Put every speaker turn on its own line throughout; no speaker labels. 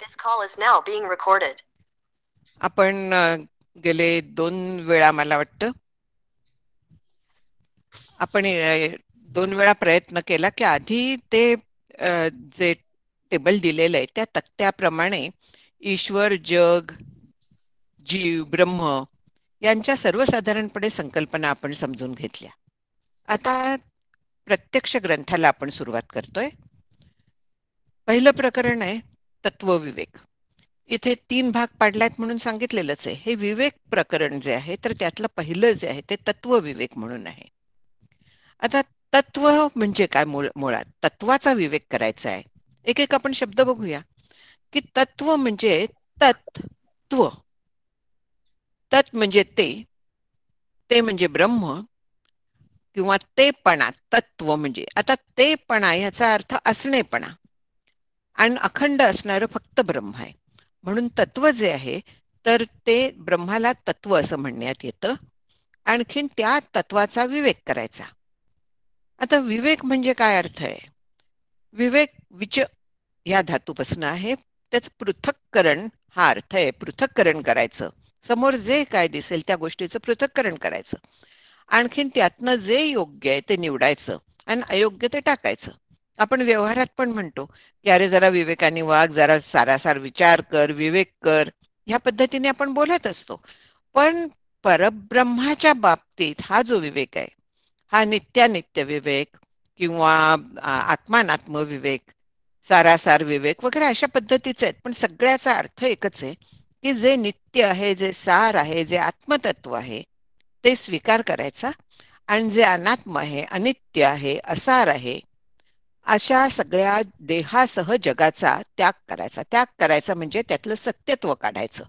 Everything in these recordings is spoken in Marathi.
This call is now being recorded.
आपण गेले 2 वेळा मला वाटतं आपण 2 वेळा प्रयत्न केला की आधी ते जे टेबल दिलेलं आहे त्या तक्त्याप्रमाणे ईश्वर, जग, जीव, ब्रह्म यांच्या सर्वसाधारणपणे संकल्पना आपण समजून घेतल्या. आता प्रत्यक्ष ग्रंथाला आपण सुरुवात करतोय. पहिलं प्रकरण आहे तत्वविवेक. इथे 3 भाग पाडल्यात म्हणून सांगितलेलंच आहे. हे विवेक प्रकरण जे आहे तर त्यातलं पहिलं जे आहे ते तत्वविवेक म्हणून आहे. आता तत्व म्हणजे काय? मुळात तत्वाचा विवेक करायचा आहे. एक एक आपण शब्द बघूया की तत्व म्हणजे तत्व. तत् म्हणजे ते म्हणजे ब्रह्म किंवा तेपणा. तत्व म्हणजे आता तेपणा याचा अर्थ असणेपणा आणि अखंड असणारं फक्त ब्रह्म आहे. म्हणून तत्व जे आहे तर ते ब्रह्माला तत्व असं म्हणण्यात येतं. आणखीन त्या तत्वाचा विवेक करायचा. आता विवेक म्हणजे काय अर्थ आहे? विवेक विच या धातूपासून आहे. त्याचं पृथक्करण हा अर्थ आहे. पृथक्करण करायचं. समोर जे काय दिसेल त्या गोष्टीचं पृथक्करण करायचं. आणखीन त्यातनं जे योग्य आहे ते निवडायचं आणि अयोग्य ते टाकायचं. आपण व्यवहारात पण म्हणतो की अरे जरा विवेकाने वाग, जरा सारासार विचार कर, विवेक कर. ह्या पद्धतीने आपण बोलत असतो. पण परब्रह्माच्या बाबतीत हा जो विवेक आहे हा नित्यानित्य विवेक किंवा आत्मानात्म विवेक, सारासार विवेक वगैरे अशा पद्धतीचे आहेत. पण सगळ्याचा अर्थ एकच आहे की जे नित्य आहे, जे सार आहे, जे आत्मतत्व आहे ते स्वीकार करायचा आणि जे अनात्म आहे, अनित्य आहे, असार आहे अशा सगळ्या देहासह जगाचा त्याग करायचा. त्याग करायचा म्हणजे त्यातलं सत्यत्व काढायचं.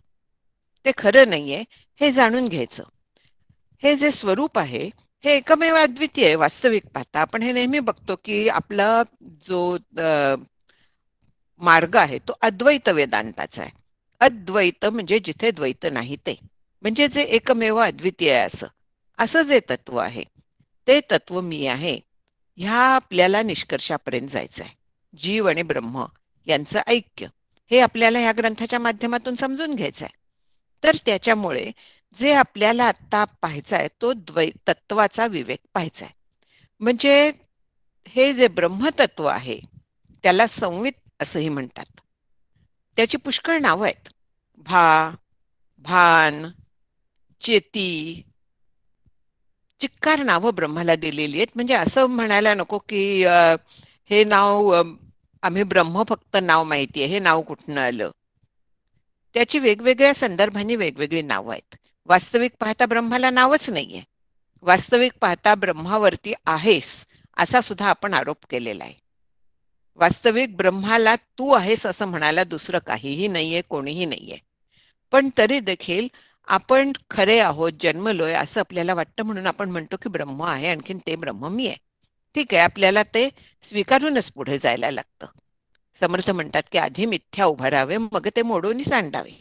ते खरं नाहीये हे जाणून घ्यायचं. हे जे स्वरूप आहे हे एकमेव अद्वितीय आहे. वास्तविक पाहता आपण हे नेहमी बघतो की आपला जो मार्ग आहे तो अद्वैत वेदांताचा आहे. अद्वैत म्हणजे जिथे द्वैत नाही ते, म्हणजे जे एकमेव अद्वितीय आहे असं असं जे तत्व आहे ते तत्व मी आहे. ह्या आपल्याला निष्कर्षापर्यंत जायचं आहे. जीव आणि ब्रह्म यांचं ऐक्य हे आपल्याला ह्या ग्रंथाच्या माध्यमातून समजून घ्यायचं आहे. तर त्याच्यामुळे जे आपल्याला आता पाहायचा आहे तो तत्वाचा विवेक पाहायचा आहे. म्हणजे हे जे ब्रह्मतत्व आहे त्याला संवित असंही म्हणतात. त्याची पुष्कळ नावं आहेत. भा, भान, चेती, चिक्कार नावं ब्रह्माला दिलेली आहेत. म्हणजे असं म्हणायला नको की हे नाव आम्ही ब्रह्म फक्त नाव माहितीये, हे नाव कुठनं आलं. त्याची वेगवेगळ्या संदर्भांनी वेगवेगळी नावं आहेत. वास्तविक पाहता ब्रह्माला नावच नाहीये. वास्तविक पाहता ब्रह्मावरती आहेस असा सुद्धा आपण आरोप केलेला आहे. वास्तविक ब्रह्माला तू आहेस असं म्हणायला दुसरं काहीही नाहीये, कोणीही नाहीये. पण तरी देखील आपण खरे आहोत, जन्मलोय असं आपल्याला वाटतं म्हणून आपण म्हणतो की ब्रह्म आहे, आणखीन ते ब्रह्म मी आहे. ठीक आहे, आपल्याला ते स्वीकारूनच पुढे जायला लागतं. समर्थ म्हणतात की आधी मिथ्या उभारावे मग ते मोडून सांडावे.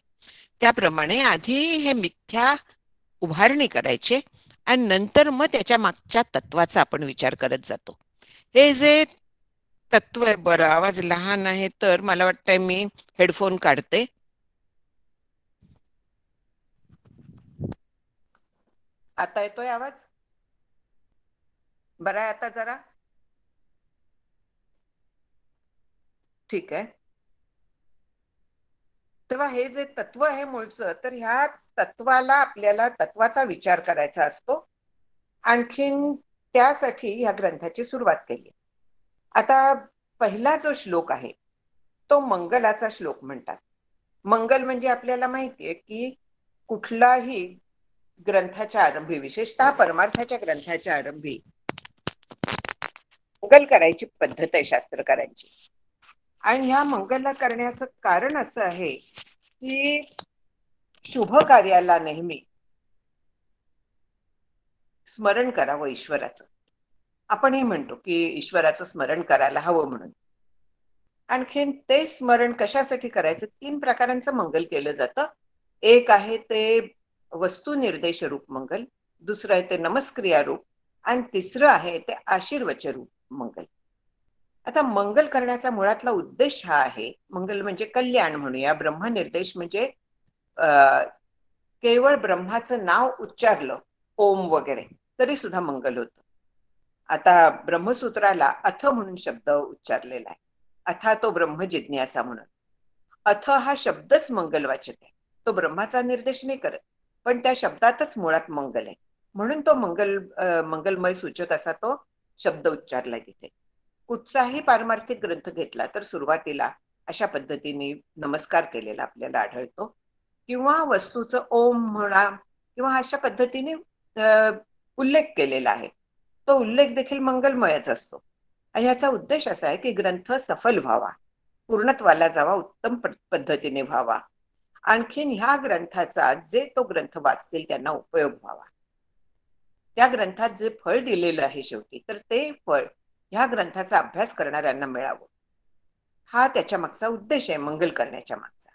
त्याप्रमाणे आधी हे मिथ्या उभारणी करायचे आणि नंतर मग त्याच्या मागच्या तत्वाचा आपण विचार करत जातो. हे जे तत्व आहे. बरं, आवाज लहान आहे तर मला वाटतंय मी हेडफोन काढते. आता येतोय आवाज? बरं आहे आता जरा? ठीक आहे. तेव्हा हे जे तत्व आहे मूळचं, तर ह्या तत्वाला आपल्याला तत्वाचा विचार करायचा असतो. आणखीन त्यासाठी ह्या ग्रंथाची सुरुवात केली. आता पहिला जो श्लोक आहे तो मंगलाचा श्लोक म्हणतात. मंगल म्हणजे आपल्याला माहितीये की कुठलाही ग्रंथाच्या आरंभी, विशेषतः परमार्थाच्या ग्रंथाच्या आरंभी मंगल करायची पद्धत आहे शास्त्रकारांची. आणि ह्या मंगल करण्याचं कारण असं आहे की शुभ कार्याला नेहमी स्मरण करावं ईश्वराचं. आपणही म्हणतो की ईश्वराचं स्मरण करायला हवं म्हणून. आणखीन ते स्मरण कशासाठी करायचं? 3 प्रकारांचं मंगल केलं जातं. एक आहे ते वस्तुनिर्देश रूप मंगल, दुसरं आहे ते नमस्क्रिया रूप आणि तिसरं आहे ते आशीर्वच रूप मंगल.
आता मंगल करण्याचा मुळातला उद्देश हा आहे, मंगल म्हणजे कल्याण म्हणूया, ब्रह्मनिर्देश म्हणजे केवळ ब्रह्माचं नाव उच्चारलं, ओम वगैरे, तरी सुद्धा मंगल होतं. आता ब्रह्मसूत्राला अथ म्हणून शब्द उच्चारलेला आहे, अथा तो ब्रह्म जिज्ञासा म्हणून. अथ हा शब्दच मंगलवाचक आहे, तो ब्रह्माचा निर्देश नाही करत, पण त्या शब्दातच मुळात मंगल आहे, म्हणून तो मंगलमय सूचक असा तो शब्द उच्चारला तिथे. कुठचाही पारमार्थिक ग्रंथ घेतला तर सुरुवातीला अशा पद्धतीने नमस्कार केलेला आपल्याला आढळतो, किंवा वस्तूचं ओम म्हणा किंवा अशा पद्धतीने उल्लेख केलेला आहे. तो उल्लेख देखील मंगलमयच असतो. आणि याचा उद्देश असा आहे की ग्रंथ सफल व्हावा, पूर्णत्वाला जावा, उत्तम पद्धतीने व्हावा, आणखीन ह्या ग्रंथाचा जे तो ग्रंथ वाचतील त्यांना उपयोग व्हावा. त्या ग्रंथात जे फळ दिलेलं आहे शेवटी, तर ते फळ ह्या ग्रंथाचा अभ्यास करणाऱ्यांना मिळावं, हा त्याच्या मागचा उद्देश आहे, मंगल करण्याच्या मागचा.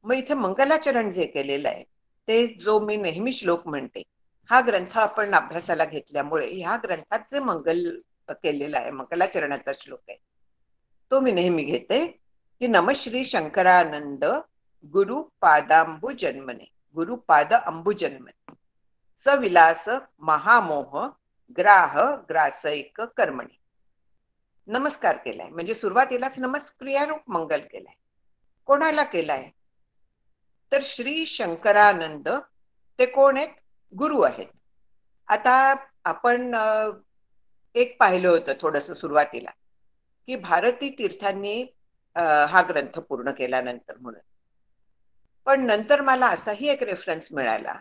मग इथे मंगलाचरण जे केलेलं आहे, ते जो मी नेहमी श्लोक म्हणते, हा ग्रंथ आपण अभ्यासाला घेतल्यामुळे ह्या ग्रंथात जे मंगल केलेलं आहे, मंगलाचरणाचा श्लोक आहे, तो मी नेहमी घेते की नमश्री शंकरानंद गुरुपादांबु जन्मने, गुरुपाद अंबु जन्मने, सविलास महामोह ग्राह ग्रासैक कर्मणी. नमस्कार केलाय म्हणजे सुरुवातीलाच नमस्क्रियारूप मंगल केलाय. कोणाला केलाय? तर श्री शंकरानंद, ते कोण आहेत? गुरु आहेत. आता आपण एक पाहिलं होतं थोडंसं सुरुवातीला की भारती तीर्थांनी हा ग्रंथ पूर्ण केल्यानंतर म्हणून, पण नंतर मला असाही एक रेफरन्स मिळाला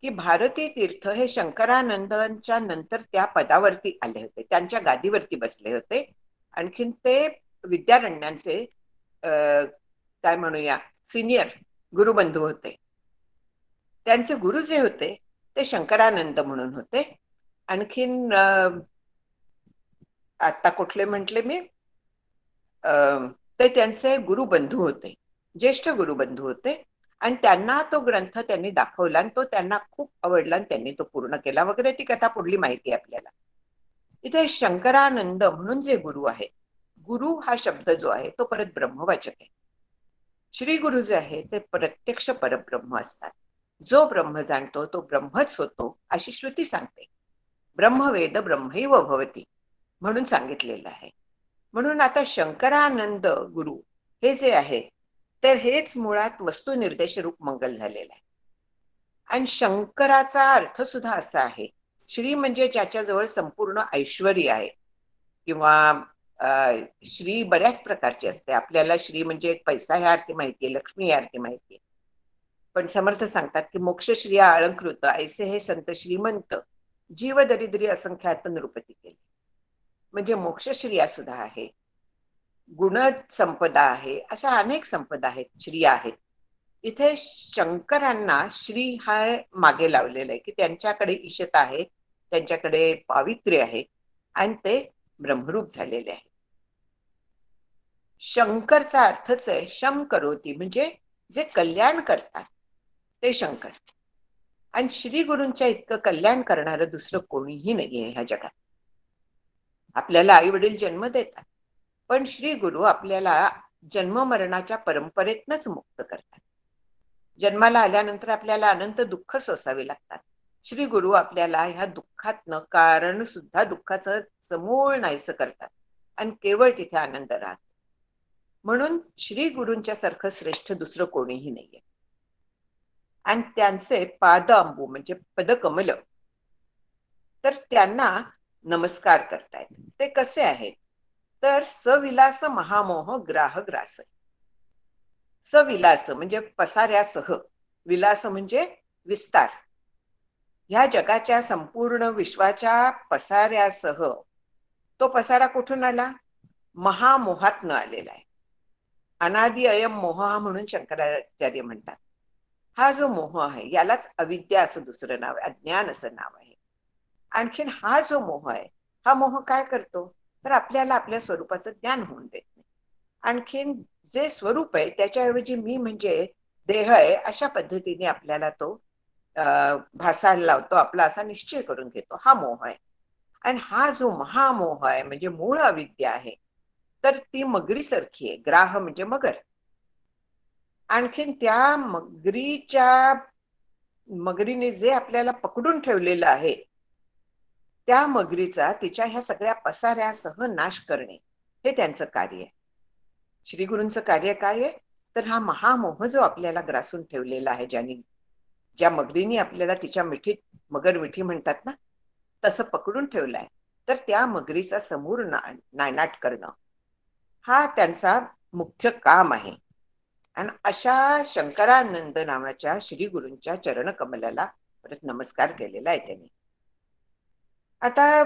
की भारती तीर्थ हे शंकरानंदांच्या नंतर त्या पदावरती आले होते, त्यांच्या गादीवरती बसले होते. आणखीन ते विद्यारण्यांचे काय म्हणूया सिनियर गुरुबंधू होते. त्यांचे गुरु जे होते ते शंकरानंद म्हणून होते. आणखीन आता कुठले म्हटले मी, ते त्यांचे गुरुबंधू होते, ज्येष्ठ गुरुबंधू होते. आणि त्यांना तो ग्रंथ त्यांनी दाखवला आणि तो त्यांना खूप आवडला आणि त्यांनी तो पूर्ण केला वगैरे, ती कथा पुढली माहिती आपल्याला. इथे शंकरानंद म्हणून जे गुरु आहे, गुरु हा शब्द जो आहे तो परत ब्रह्मवाचक आहे. श्री गुरु जे आहे ते प्रत्यक्ष परब्रह्म असतात. जो ब्रह्म जाणतो तो ब्रह्मच होतो अशी श्रुती सांगते. ब्रह्मवेद ब्रह्मैव भवती म्हणून सांगितलेलं आहे. म्हणून आता शंकरानंद गुरु हे जे आहे तर हेच मुळात वस्तुनिर्देश रूप मंगल झालेलं आहे. आणि शंकराचा अर्थ सुद्धा असा आहे, श्री म्हणजे ज्याच्याजवळ संपूर्ण ऐश्वर्य आहे, किंवा श्री बऱ्याच प्रकारची असते. आपल्याला श्री म्हणजे एक पैसा ह्या अर्थी माहितीये, लक्ष्मी या अर्थी माहितीये, पण समर्थ सांगतात की मोक्षश्रिया अलंकृत ऐसे हे संत श्रीमंत जीव दरिद्री असंख्यात नृपती केले. म्हणजे मोक्षश्रिया सुद्धा आहे, गुण संपदा आहे, अशा अनेक संपदा आहेत, श्री आहेत. इथे शंकरांना श्री हा मागे लावलेला आहे की त्यांच्याकडे ईशता आहे, त्यांच्याकडे पावित्र्य आहे आणि ते ब्रह्मरूप झालेले आहे. शंकरचा अर्थच आहे शम करोती, म्हणजे जे कल्याण करतात ते शंकर. आणि श्री गुरूंच्या इतकं कल्याण करणारं दुसरं कोणीही नाहीये ह्या जगात. आपल्याला आई वडील जन्म देतात, पण श्री गुरु आपल्याला जन्म मरणाच्या परंपरेतनच मुक्त करतात. जन्माला आल्यानंतर आपल्याला अनंत दुःख सोसावी लागतात. श्री गुरु आपल्याला ह्या दुःखातनं कारण सुद्धा दुःखाचं समूळ नाहीसं करतात आणि केवळ तिथे आनंद राहतो. म्हणून श्री गुरूंच्या सारखं श्रेष्ठ दुसरं कोणीही नाहीये. आणि त्यांचे पाद अंबू म्हणजे पदकमल, तर त्यांना नमस्कार करतायत. ते कसे आहेत? तर सविलास महामोह ग्राह ग्रास. सविलास म्हणजे पसाऱ्यासह, विलास म्हणजे विस्तार. ह्या जगाच्या संपूर्ण विश्वाच्या पसाऱ्यासह. तो पसारा कुठून आला? महामोहात न आलेला आहे. अनादि अयम मोह म्हणून शंकराचार्य म्हणतात. हा जो मोह आहे यालाच अविद्या असं दुसरं नाव आहे, अज्ञान असं नाव आहे. आणखीन हा जो मोह आहे, हा मोह काय करतो? तर आपल्याला आपल्या स्वरूपाचं ज्ञान होऊन देत नाही. आणखीन जे स्वरूप आहे त्याच्याऐवजी मी म्हणजे देह आहे अशा पद्धतीने आपल्याला तो भासायला लावतो, आपला असा निश्चय करून घेतो. हा मोह आहे. आणि हा जो महामोह आहे म्हणजे मूळ अविद्या आहे, तर ती मगरीसारखी आहे. ग्राह म्हणजे मगर. आणखीन त्या मगरीने जे आपल्याला पकडून ठेवलेलं आहे त्या मगरीचा तिच्या ह्या सगळ्या पसाऱ्यासह नाश करणे हे त्यांचं कार्य आहे. श्री गुरूंचं कार्य काय आहे? तर हा महामोह जो आपल्याला ग्रासून ठेवलेला आहे, ज्या मगरीने आपल्याला तिच्या मिठीत, मगर मिठी म्हणतात ना, तसं पकडून ठेवलंय, तर त्या मगरीचा समूळ नायनाट करणं हा त्यांचा मुख्य काम आहे. आणि अशा शंकरानंद नावाच्या श्री गुरूंच्या चरणकमलाला परत नमस्कार केलेला आहे त्यांनी. आता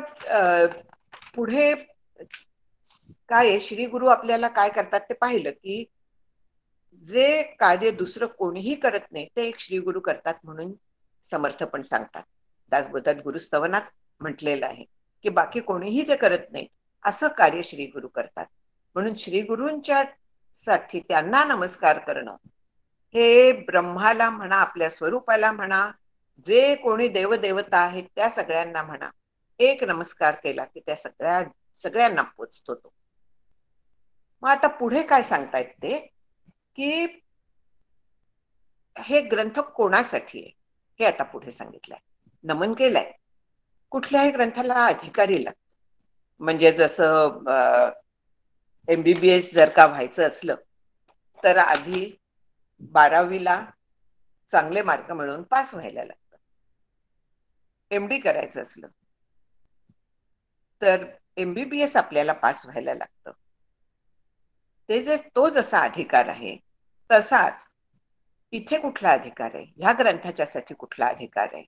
पुढे काय श्री गुरु आपल्याला काय करतात ते पाहिलं की जे कार्य दुसरं कोणीही करत नाही ते एक श्री गुरु करतात म्हणून समर्थ पण सांगतात. दासबोधात गुरुस्तवनात म्हटलेलं आहे की बाकी कोणीही जे करत नाही असं कार्य श्री गुरु करतात. म्हणून श्री गुरूंच्या साठी त्यांना नमस्कार करणं हे ब्रह्माला म्हणा, आपल्या स्वरूपाला म्हणा, जे कोणी देवदेवता आहेत त्या सगळ्यांना म्हणा, एक नमस्कार केला की त्या सगळ्यांना पोचतो तो. मग आता पुढे काय सांगतायत ते की हे ग्रंथ कोणासाठी आहे हे आता पुढे सांगितलंय. नमन केलंय. कुठल्याही ग्रंथाला अधिकारी लागतो. म्हणजे जसं MBBS जर का व्हायचं असलं तर आधी 12वीला चांगले मार्क मिळवून पास व्हायला लागतं. MD करायचं असलं तर MBBS आपल्याला पास व्हायला लागतं. तो जसा अधिकार आहे तसाच इथे कुठला अधिकार आहे, ह्या ग्रंथाच्यासाठी कुठला अधिकार आहे,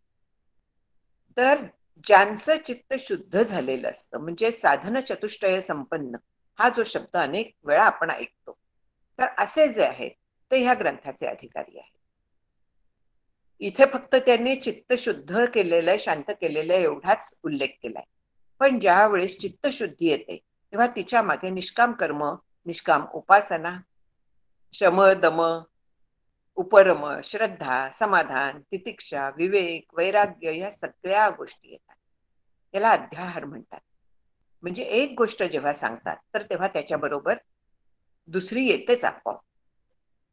तर ज्यांचं चित्त शुद्ध झालेलं असतं, म्हणजे साधन चतुष्टय संपन्न हा जो शब्द अनेक वेळा आपण ऐकतो, तर असे जे आहेत ते ह्या ग्रंथाचे अधिकारी आहेत. इथे फक्त त्यांनी चित्त शुद्ध केलेलं, शांत केलेलं एवढाच उल्लेख केलाय. पण ज्या वेळेस चित्तशुद्धी येते तेव्हा तिच्या मागे निष्काम कर्म, निष्काम उपासना, शम दम उपरम, श्रद्धा, समाधान, तितिक्षा, विवेक, वैराग्य या सगळ्या गोष्टी येतात. याला अध्याहार म्हणतात. म्हणजे एक गोष्ट जेव्हा सांगतात तर तेव्हा त्याच्याबरोबर दुसरी येतेच आपोआप.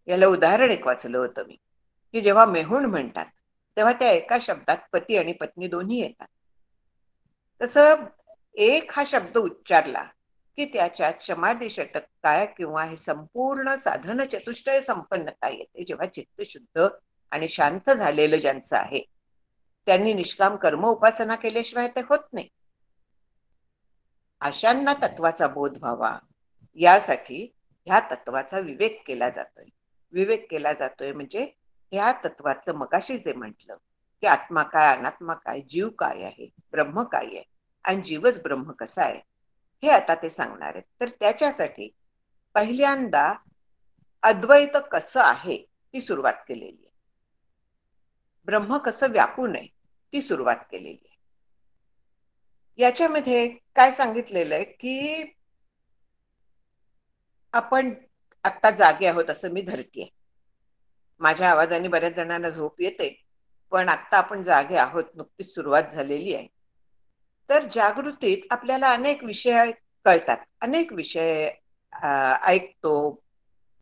याला उदाहरण एक वाचलं होतं मी की जेव्हा मेहुण म्हणतात तेव्हा त्या एका शब्दात पती आणि पत्नी दोन्ही येतात. तसं एक हा शब्द उच्चारला की त्याच्यात समाधी षटक काय किंवा हे संपूर्ण साधन चतुष्टय संपन्नता येते. जेव्हा चित्त शुद्ध आणि शांत झालेलं ज्यांचं आहे त्यांनी निष्काम कर्म उपासना केल्याशिवाय ते होत नाही. अशांना तत्वाचा बोध व्हावा यासाठी ह्या तत्वाचा विवेक केला जातोय. विवेक केला जातोय म्हणजे ह्या तत्वातलं मगाशी जे म्हटलं की आत्मा काय, अनात्मा काय, जीव काय आहे, ब्रह्म काय आहे आणि जीवच ब्रह्म कसा आहे हे आता ते सांगणार आहेत. तर त्याच्यासाठी पहिल्यांदा अद्वैत कसं आहे ती सुरुवात केलेली आहे. ब्रह्म कसं व्यापून आहे ती सुरुवात केलेली आहे. याच्यामध्ये काय सांगितलेलं आहे की आपण आत्ता जागे आहोत असं मी धरतीये. माझ्या आवाजाने बऱ्याच जणांना झोप येते, पण आत्ता आपण जागे आहोत, नुकतीच सुरुवात झालेली आहे. तर जागृतीत आपल्याला अनेक विषय कळतात, अनेक विषय ऐकतो,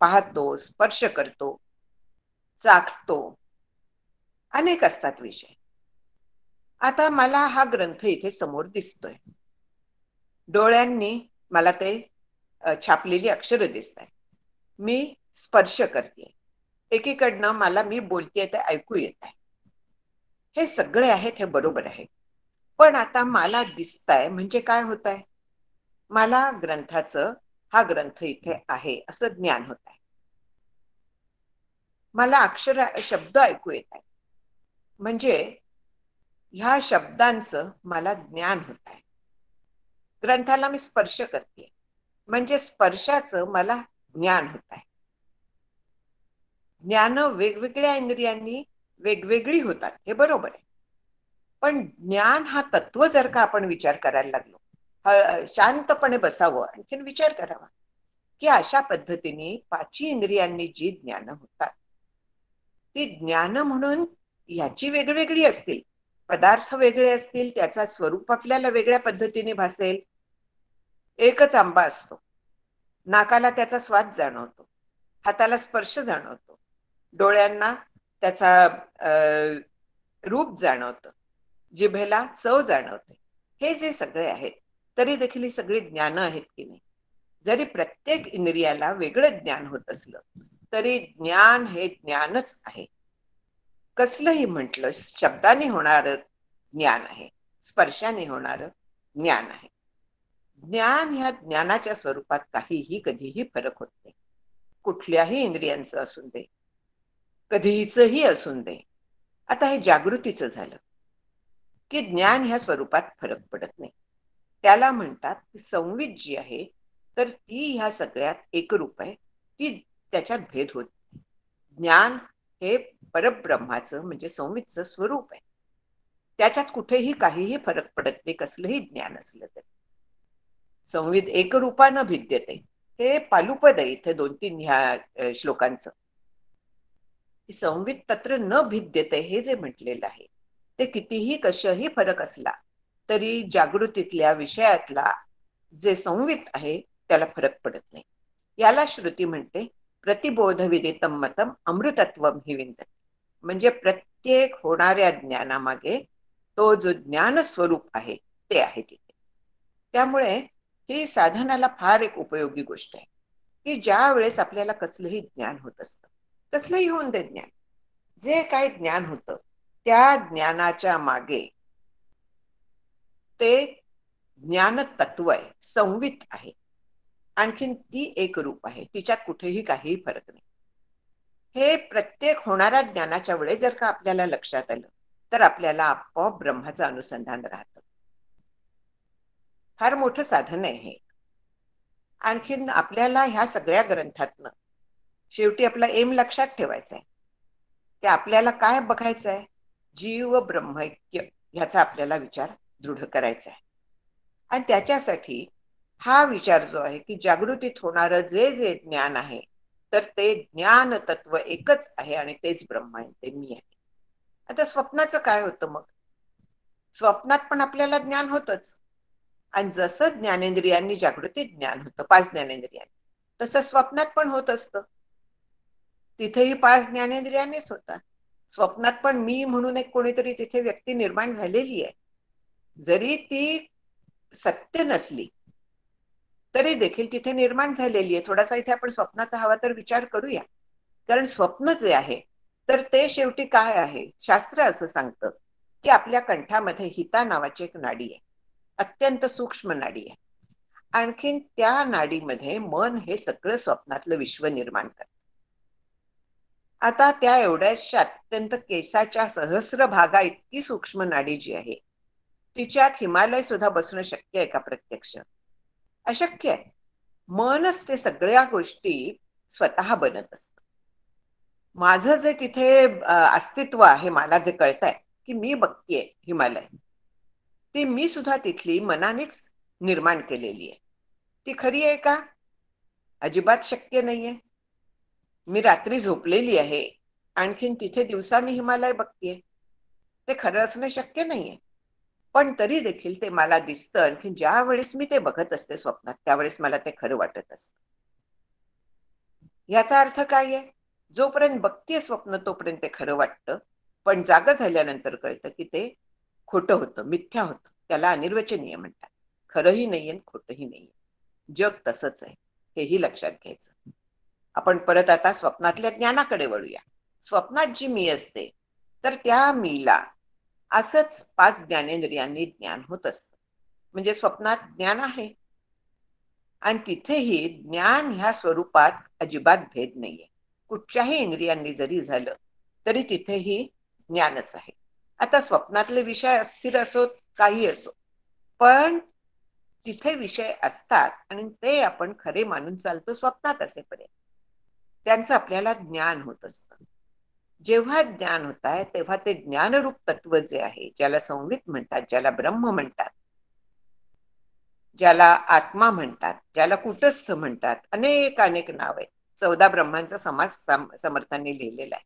पाहतो, स्पर्श करतो, चाखतो, अनेक असतात विषय. आता मला हा ग्रंथ इथे समोर दिसतोय, डोळ्यांनी मला ते छापलेली अक्षरं दिसत आहे, मी स्पर्श करते, एकीकडनं मला मी बोलते ते ऐकू येत आहे. हे सगळे आहेत, हे बरोबर आहे. पण आता मला दिसतंय म्हणजे काय होत आहे, मला हा ग्रंथ इथे आहे असं ज्ञान होत आहे. मला शब्द ऐकू येत आहे म्हणजे ह्या शब्दांचं मला ज्ञान होत आहे. ग्रंथाला मी स्पर्श करते म्हणजे स्पर्शाचं मला ज्ञान होत आहे. ज्ञान वेगवेगळ्या इंद्रियांनी वेगवेगळी होतात, हे बरोबर आहे. पण ज्ञान हा तत्व जर का आपण विचार करायला लागलो, शांतपणे बसावं, आणखीन विचार करावा की अशा पद्धतीने 5 इंद्रियांनी जी ज्ञान होतात ती ज्ञान म्हणून याची वेगवेगळी असतील, पदार्थ वेगळे असतील, त्याचा स्वरूप आपल्याला वेगळ्या पद्धतीने भासेल. एकच आंबा असतो नाकाला त्याचा स्वाद जाणवतो, हाताला स्पर्श जाणवतो, डोळ्यांना त्याचा रूप जाणवतं, जिभेला चव जाणवते. हे जे सगळे आहेत, तरी देखील ही सगळी ज्ञान आहेत की नाही. जरी प्रत्येक इंद्रियाला वेगळं ज्ञान होत असलं तरी ज्ञान हे ज्ञानच आहे. कसलंही म्हटलं, शब्दाने होणारं ज्ञान आहे, स्पर्शाने होणारं ज्ञान आहे. ज्ञान ह्या ज्ञानाच्या स्वरूपात काहीही कधीही फरक होत नाही. कुठल्याही इंद्रियांचं असून दे, कधीचंही असून दे. आता हे जागृतीचं झालं की ज्ञान ह्या स्वरूपात फरक पडत नाही. त्याला म्हणतात की संवित जी आहे तर ती ह्या सगळ्यात एकरूप आहे, ती त्याच्यात भेद होत नाही. ज्ञान हे परब्रह्माचं म्हणजे संवितचं स्वरूप आहे. त्याच्यात कुठेही काहीही फरक पडत नाही, कसलंही ज्ञान असलं तरी. संवित एकरूपानं भिद्यते, हे पालुपद आहे इथे 2-3 ह्या श्लोकांचं. संवित तत्र न भिद्यते हे जे म्हटलेलं आहे ते कितीही कशाही फरक असला तरी जागृतीतल्या विषयातला जे संवित आहे त्याला फरक पडत नाही. याला श्रुती म्हणते प्रतिबोध विदितम मतम अमृतत्वम हि विंदते. म्हणजे प्रत्येक होणाऱ्या ज्ञानामागे तो जो ज्ञान स्वरूप आहे ते आहे तिथे. त्यामुळे ही साधनाला फार एक उपयोगी गोष्ट आहे की ज्या वेळेस आपल्याला कसलंही ज्ञान होत असतं, कसलंही होऊन दे ज्ञान, जे काही ज्ञान होतं त्या ज्ञानाच्या मागे ते ज्ञान तत्व आहे, संवित आहे, आणखीन ती एक रूप आहे, तिच्यात कुठेही काहीही फरक नाही. हे प्रत्येक होणाऱ्या ज्ञानाच्या वेळेस जर का आपल्याला लक्षात आलं तर आपल्याला आपोआप ब्रह्माचं अनुसंधान राहतं. फार मोठं साधन आहे हे. आणखीन आपल्याला ह्या सगळ्या ग्रंथातनं शेवटी आपला एम लक्षात ठेवायचा आहे की आपल्याला काय बघायचं आहे, जीव ब्रह्मैक्य ह्याचा आपल्याला विचार दृढ करायचा आहे. आणि त्याच्यासाठी हा विचार जो आहे की जागृतीत होणारं जे जे ज्ञान आहे तर ते ज्ञान तत्व एकच आहे आणि तेच ब्रह्म आहे, ते मी आहे. आता स्वप्नाचं काय होतं मग? स्वप्नात पण आपल्याला ज्ञान होतच, आणि जसं ज्ञानेंद्रियांनी जागृतीत ज्ञान होतं 5 ज्ञानेंद्रियांनी, तसं स्वप्नात पण होत असतं. तिथेही 5 ज्ञानेंद्रियांनीच होता. स्वप्नात पण मी म्हणून एक कोणीतरी तिथे व्यक्ती निर्माण झालेली आहे. जरी ती सत्य नसली तरी देखील तिथे निर्माण झालेली आहे. थोडासा इथे आपण स्वप्नाचा हवा तर विचार करूया. कारण स्वप्न जे आहे तर ते शेवटी काय आहे, शास्त्र असं सांगतं की आपल्या कंठामध्ये हिता नावाची एक नाडी आहे, अत्यंत सूक्ष्म नाडी आहे. आणखीन त्या नाडीमध्ये मन हे सगळं स्वप्नातलं विश्व निर्माण करतं. आता त्या एवढ्याशा अत्यंत केसाच्या सहस्र भागा इतकी सूक्ष्म नाडी जी आहे तिच्यात हिमालय सुद्धा बसणं शक्य आहे का? प्रत्यक्ष अशक्य आहे. मनच ते सगळ्या गोष्टी स्वतः बनत असतं. माझं जे तिथे अस्तित्व आहे, मला जे कळतंय की मी बघतीये हिमालय, ती मी सुद्धा तिथली मनानेच निर्माण केलेली आहे. ती खरी आहे का? अजिबात शक्य नाहीये. मी रात्री झोपलेली आहे, आणखीन तिथे दिवसा मी हिमालय बघतीये, ते खरं असणं शक्य नाहीये. पण तरी देखील ते मला दिसतं, आणखीन ज्या वेळेस मी ते बघत असते स्वप्नात त्यावेळेस मला ते खरं वाटत असतं. याचा अर्थ काय आहे? जोपर्यंत बघतीये स्वप्न तोपर्यंत ते खरं वाटतं, पण जागं झाल्यानंतर कळतं की ते खोटं होतं, मिथ्या होतं. त्याला अनिर्वचनीय म्हणतात. खरंही नाहीये, खोटंही नाहीये. जग तसंच आहे, हेही लक्षात घ्यायचं. आपण परत आता स्वप्नातल्या ज्ञानाकडे वळूया. स्वप्नात जी मी असते तर त्या मीला असंच 5 ज्ञानेंद्रियांनी ज्ञान होत असतं. म्हणजे स्वप्नात ज्ञान आहे आणि तिथेही ज्ञान ह्या स्वरूपात अजिबात भेद नाहीये. कुठच्याही इंद्रियांनी जरी झालं तरी तिथेही ज्ञानच आहे. आता स्वप्नातले विषय अस्थिर असो, काही असो, पण तिथे विषय असतात आणि ते आपण खरे मानून चालतो स्वप्नात असेपर्यंत. त्यांचं आपल्याला ज्ञान होत असतं. जेव्हा ज्ञान होत आहे तेव्हा ते ज्ञानरूप तत्व जे आहे, ज्याला संवित म्हणतात, ज्याला ब्रह्म म्हणतात, ज्याला आत्मा म्हणतात, ज्याला कुटस्थ म्हणतात, अनेक अनेक नाव आहेत. 14 ब्रह्मांचा समास समर्थांनी लिहिलेला आहे.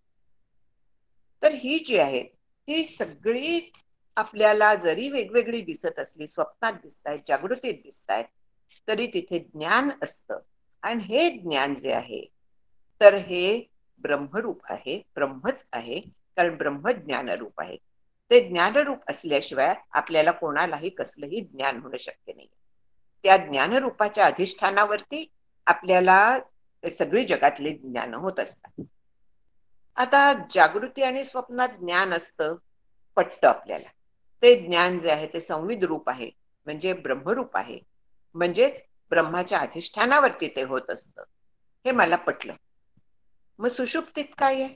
तर ही जी आहे ही सगळी आपल्याला जरी वेगवेगळी दिसत असली, स्वप्नात दिसतायत, जागृतीत दिसतायत, तरी तिथे ज्ञान असतं. आणि हे ज्ञान जे आहे तर हे ब्रह्मरूप आहे, ब्रह्मच आहे, कारण ब्रह्म ज्ञानरूप आहे. ते ज्ञानरूप असल्याशिवाय आपल्याला कोणालाही कसलंही ज्ञान होणं शक्य नाही. त्या ज्ञानरूपाच्या अधिष्ठानावरती आपल्याला सगळी जगातली ज्ञान होत असतात. आता जागृती आणि स्वप्नात ज्ञान असतं, पटतं आपल्याला. ते ज्ञान जे आहे ते संविद रूप आहे, म्हणजे ब्रह्मरूप आहे, म्हणजेच ब्रह्माच्या अधिष्ठानावरती ते होत असतं, हे मला पटलं. मग सुषुप्तीत काय आहे?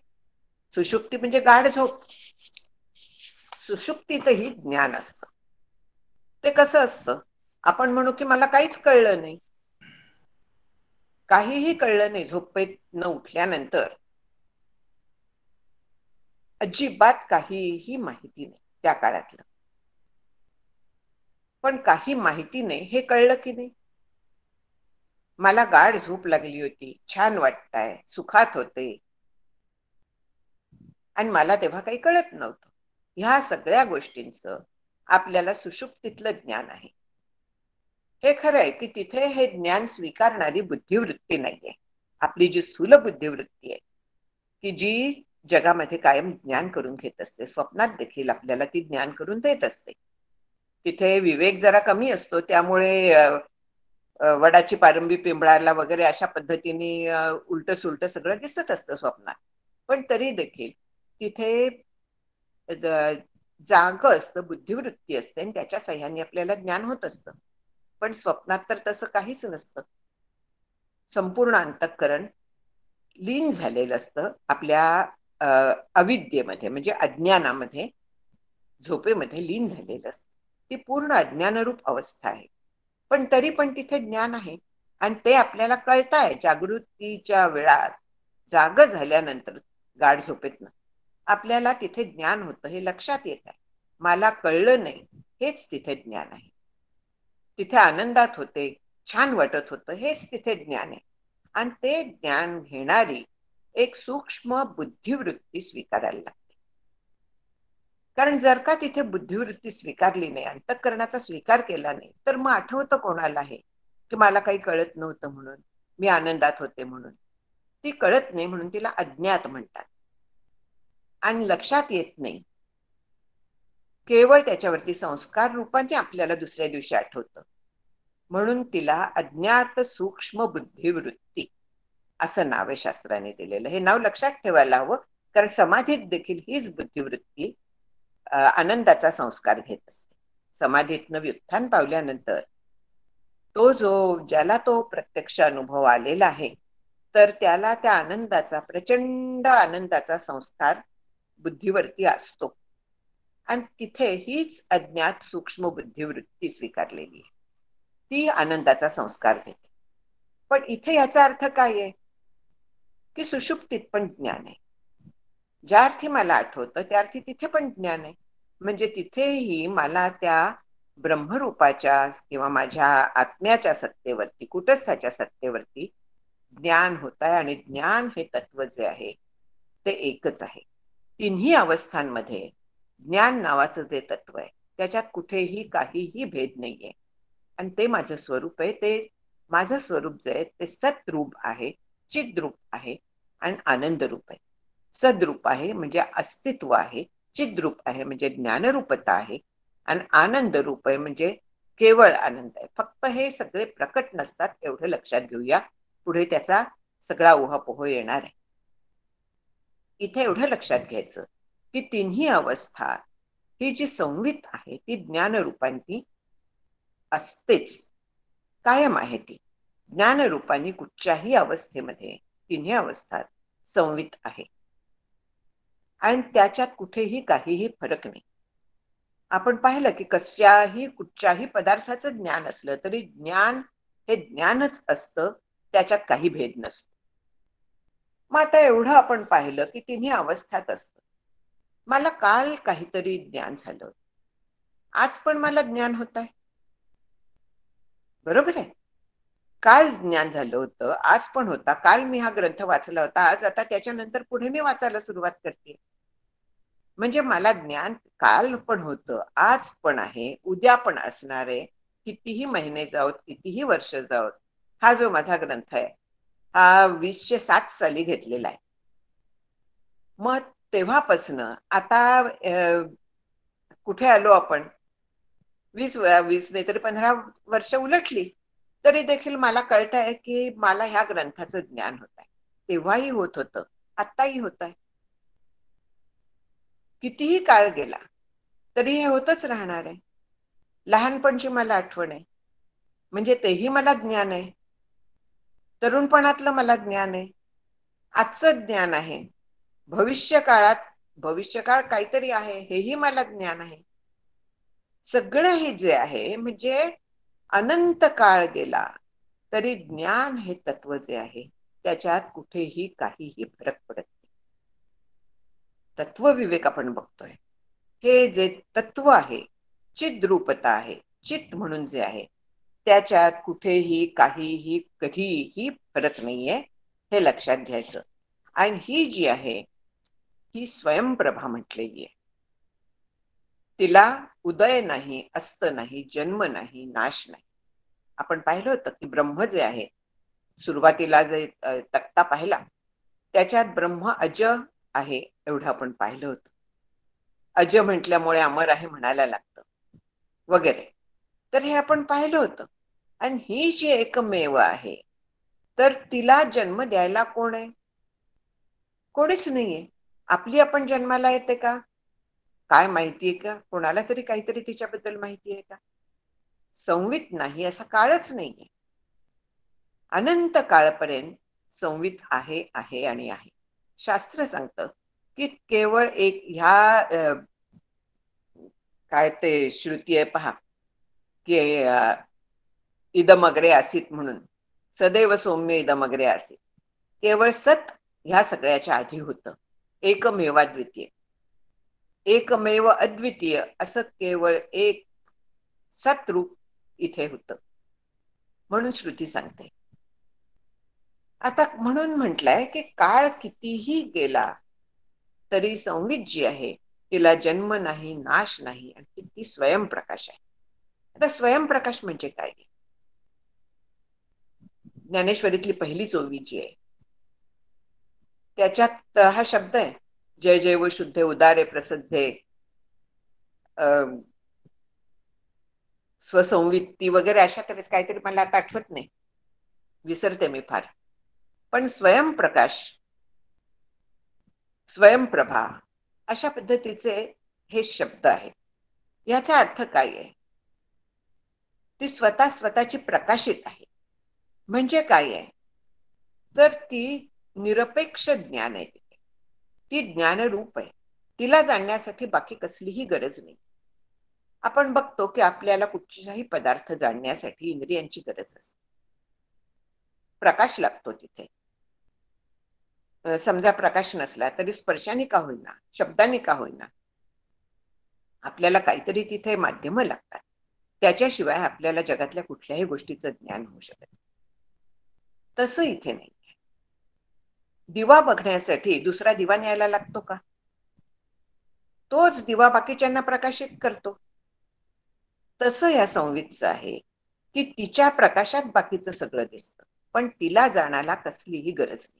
सुषुप्ती म्हणजे गाढ झोप. सुषुप्तीतही ज्ञान असतं. ते कसं असतं? आपण म्हणू की मला काहीच कळलं नाही, काहीही कळलं नाही. झोपेत न उठल्यानंतर अजिबात काहीही माहिती नाही त्या काळातलं. पण काही माहिती नाही हे कळलं की नाही? मला गाढ झोप लागली होती, छान वाटतंय, सुखात होते, आणि मला तेव्हा काही कळत नव्हतं. ह्या सगळ्या गोष्टींचं आपल्याला सुषुप्तीतलं ज्ञान आहे. हे खरं आहे की तिथे हे ज्ञान स्वीकारणारी बुद्धिवृत्ती नाहीये. आपली जी स्थूल बुद्धिवृत्ती आहे की जी जगामध्ये कायम ज्ञान करून घेत असते, स्वप्नात देखील आपल्याला ती ज्ञान करून देत असते. तिथे विवेक जरा कमी असतो, त्यामुळे वडाची पारंबी पिंपळाला वगैरे अशा पद्धतीने उलट सुलट सगळं दिसत असतं स्वप्नात. पण तरी देखील तिथे जाग असतं, बुद्धिवृत्ती असते, आणि त्याच्या सहाय्याने आपल्याला ज्ञान होत असतं. पण स्वप्नात तर तसं काहीच नसतं. संपूर्ण अंतःकरण लीन झालेलं असतं आपल्या अविद्येमध्ये, म्हणजे अज्ञानामध्ये, झोपेमध्ये लीन झालेलं असतं. ती पूर्ण अज्ञानरूप अवस्था आहे. पण तरी पण तिथे ज्ञान आहे, आणि ते आपल्याला कळत आहे जागृतीच्या वेळात. जाग झाल्यानंतर गाढ झोपेतनं आपल्याला तिथे ज्ञान होतं, हे लक्षात येत आहे. मला कळलं नाही हेच तिथे ज्ञान आहे. तिथे आनंदात होते, छान वाटत होतं, हेच तिथे ज्ञान आहे. आणि ते ज्ञान घेणारी एक सूक्ष्म बुद्धिवृत्ती स्वीकारायला लागते. कारण जर का तिथे बुद्धिवृत्ती स्वीकारली नाही, अंतःकरणाचा स्वीकार केला नाही, तर मग आठवतं कोणाला आहे की मला काही कळत नव्हतं म्हणून, मी आनंदात होते म्हणून. ती कळत नाही म्हणून तिला अज्ञात म्हणतात. आणि लक्षात येत नाही, केवळ त्याच्यावरती संस्कार रूपाने आपल्याला दुसऱ्या दिवशी आठवतं, म्हणून तिला अज्ञात सूक्ष्म बुद्धिवृत्ती असं नाव आहे शास्त्राने दिलेलं. हे नाव लक्षात ठेवायला हवं, कारण समाधीत देखील हीच बुद्धिवृत्ती आनंदाचा संस्कार घेत असते. समाधीतनं व्युत्थान पावल्यानंतर ज्याला तो प्रत्यक्ष अनुभव आलेला आहे, तर त्याला त्या आनंदाचा, प्रचंड आनंदाचा संस्कार बुद्धीवरती असतो. आणि तिथे हीच अज्ञात सूक्ष्म बुद्धिवृत्ती स्वीकारलेली आहे, ती आनंदाचा संस्कार घेते. पण इथे याचा अर्थ काय आहे की सुषुप्तीत पण ज्ञान आहे. ज्या अर्थी मला आठवतं त्या अर्थी तिथे पण ज्ञान आहे. म्हणजे तिथेही मला त्या ब्रह्मरूपाच्या किंवा माझ्या आत्म्याच्या सत्तेवरती, कुटस्थाच्या सत्तेवरती ज्ञान होत आहे. आणि ज्ञान हे तत्व जे आहे ते एकच आहे. तिन्ही अवस्थांमध्ये ज्ञान नावाचं जे तत्व आहे त्याच्यात कुठेही काहीही भेद नाहीये. आणि ते माझं स्वरूप आहे. ते माझं स्वरूप जे आहे ते सतरूप आहे, चिद्रूप आहे, आणि आनंद रूप आहे. सद्रूप आहे म्हणजे अस्तित्व आहे, चिद्रूप आहे म्हणजे ज्ञानरूपता आहे, आणि आनंद रूप आहे म्हणजे केवळ आनंद आहे. फक्त हे सगळे प्रकट नसतात, एवढं लक्षात घेऊया. पुढे त्याचा सगळा उहापोह येणार आहे. इथे एवढं लक्षात घ्यायचं की तिन्ही अवस्था ही जी संवित आहे ती ज्ञानरूपांनी असतेच, कायम आहे. ती ज्ञानरूपांनी कुठच्याही अवस्थेमध्ये तिन्ही अवस्थात संवित आहे, आणि त्याच्यात कुठेही काहीही फरक नाही. आपण पाहिलं की कुठच्याही पदार्थाचं ज्ञान असलं तरी ज्ञान हे ज्ञानच असतं, त्याच्यात काही भेद नसतो. मग आता एवढं आपण पाहिलं की तिन्ही अवस्थात असतं. मला काल काहीतरी ज्ञान झालं, आज पण मला ज्ञान होत आहे, बरोबर आहे. काल ज्ञान झालं होतं, आज पण होता. काल मी हा ग्रंथ वाचला होता, आज आता त्याच्यानंतर पुढे मी वाचायला सुरुवात करते. म्हणजे मला ज्ञान काल पण होतं, आज पण आहे, उद्या पण असणार आहे. कितीही महिने जाऊत, कितीही वर्ष जाऊत, हा जो माझा ग्रंथ आहे हा 2007 साली घेतलेला आहे. मग तेव्हापासनं आता कुठे आलो आपण, 20 नाही तरी 15 वर्ष उलटली तरी देखील मला कळत आहे की मला ह्या ग्रंथाचं ज्ञान होत आहे. तेव्हाही होत होतं, आत्ताही होत आहे. कितीही काळ गेला तरी हे होतच राहणार आहे. लहानपणची मला आठवण आहे म्हणजे तेही मला ज्ञान आहे, तरुणपणातलं मला ज्ञान आहे, आजचं ज्ञान आहे, भविष्यकाळ काहीतरी आहे हेही मला ज्ञान आहे. सगळं हे जे आहे म्हणजे अनंत काळ गेला तरी ज्ञान हे तत्व जे आहे त्याच्यात कुठेही काहीही फरक पडत नाही. तत्वविवेक आपण बघतोय, हे जे तत्व आहे, चिद्रूपता आहे, चित म्हणून जे आहे त्याच्यात कुठेही काहीही कधीही फरक नाहीये, हे लक्षात घ्यायचं. आणि ही जी आहे ही स्वयंप्रभा म्हटलेली आहे. तिला उदय नाही, अस्त नाही, जन्म नाही, नाश नाही. आपण पाहिलं होतं की ब्रह्म जे आहे, सुरुवातीला जे तक्ता पाहिला त्याच्यात ब्रह्म अज आहे एवढं आपण पाहिलं होतं. अज म्हटल्यामुळे अमर आहे म्हणायला लागतं वगैरे, तर हे आपण पाहिलं होतं. आणि ही जी एकमेव आहे तर तिला जन्म द्यायला कोण आहे? कोणीच नाहीये. आपली आपण जन्माला येते का? काय माहितीये का? कोणाला तरी काहीतरी तिच्याबद्दल माहिती आहे का? संवित नाही, असा काळच नाहीये. अनंत काळपर्यंत संवित आहे आहे आणि आहे. शास्त्र सांगतं की केवळ एक ह्या काय ते श्रुती आहे पहा की इदमग्रे आसीत म्हणून, सदैव सौम्य इदमग्रे आसीत. केवळ सत ह्या सगळ्याच्या आधी होतं. एकमेवाद्वितीय, एकमेव अद्वितीय असं केवळ एक सतरूप इथे होतं म्हणून श्रुती सांगते. आता म्हणून म्हटलंय की काळ कितीही गेला तरी संवित जी आहे तिला जन्म नाही, नाश नाही, आणि ती स्वयंप्रकाश आहे. आता स्वयंप्रकाश म्हणजे काय? ज्ञानेश्वरीतली पहिलीच ओवी जी आहे त्याच्यात हा शब्द आहे, जय जय व शुद्धे उदारे प्रसिद्धे स्वसंवित्ती वगैरे अशा तऱ्हेच काहीतरी, मला आता आठवत नाही, विसरते मी फार. पण स्वयंप्रकाश, स्वयंप्रभा अशा पद्धतीचे हे शब्द आहेत. याचा अर्थ काय आहे? ती स्वतःची प्रकाशित आहे. म्हणजे काय आहे? तर ती निरपेक्ष ज्ञान आहे. ती ज्ञानरूप आहे. तिला जाणण्यासाठी बाकी कसलीही गरज नाही. आपण बघतो की आपल्याला कुठचाही पदार्थ जाणण्यासाठी इंद्रियांची गरज असते, प्रकाश लागतो तिथे. समजा प्रकाश नसला तरी स्पर्शाने का होईना, शब्दाने का होईना, आपल्याला काहीतरी तिथे माध्यम लागतात. त्याच्याशिवाय आपल्याला जगातल्या कुठल्याही गोष्टीचं ज्ञान होऊ शकत नाही. तसं इथे नाही. दिवा बघण्यासाठी दुसरा दिवा न्यायला लागतो का? तोच दिवा बाकीच्यांना प्रकाशित करतो. तसं या संवितचं आहे की तिच्या प्रकाशात बाकीचं सगळं दिसतं, पण तिला जाणायला कसलीही गरज नाही.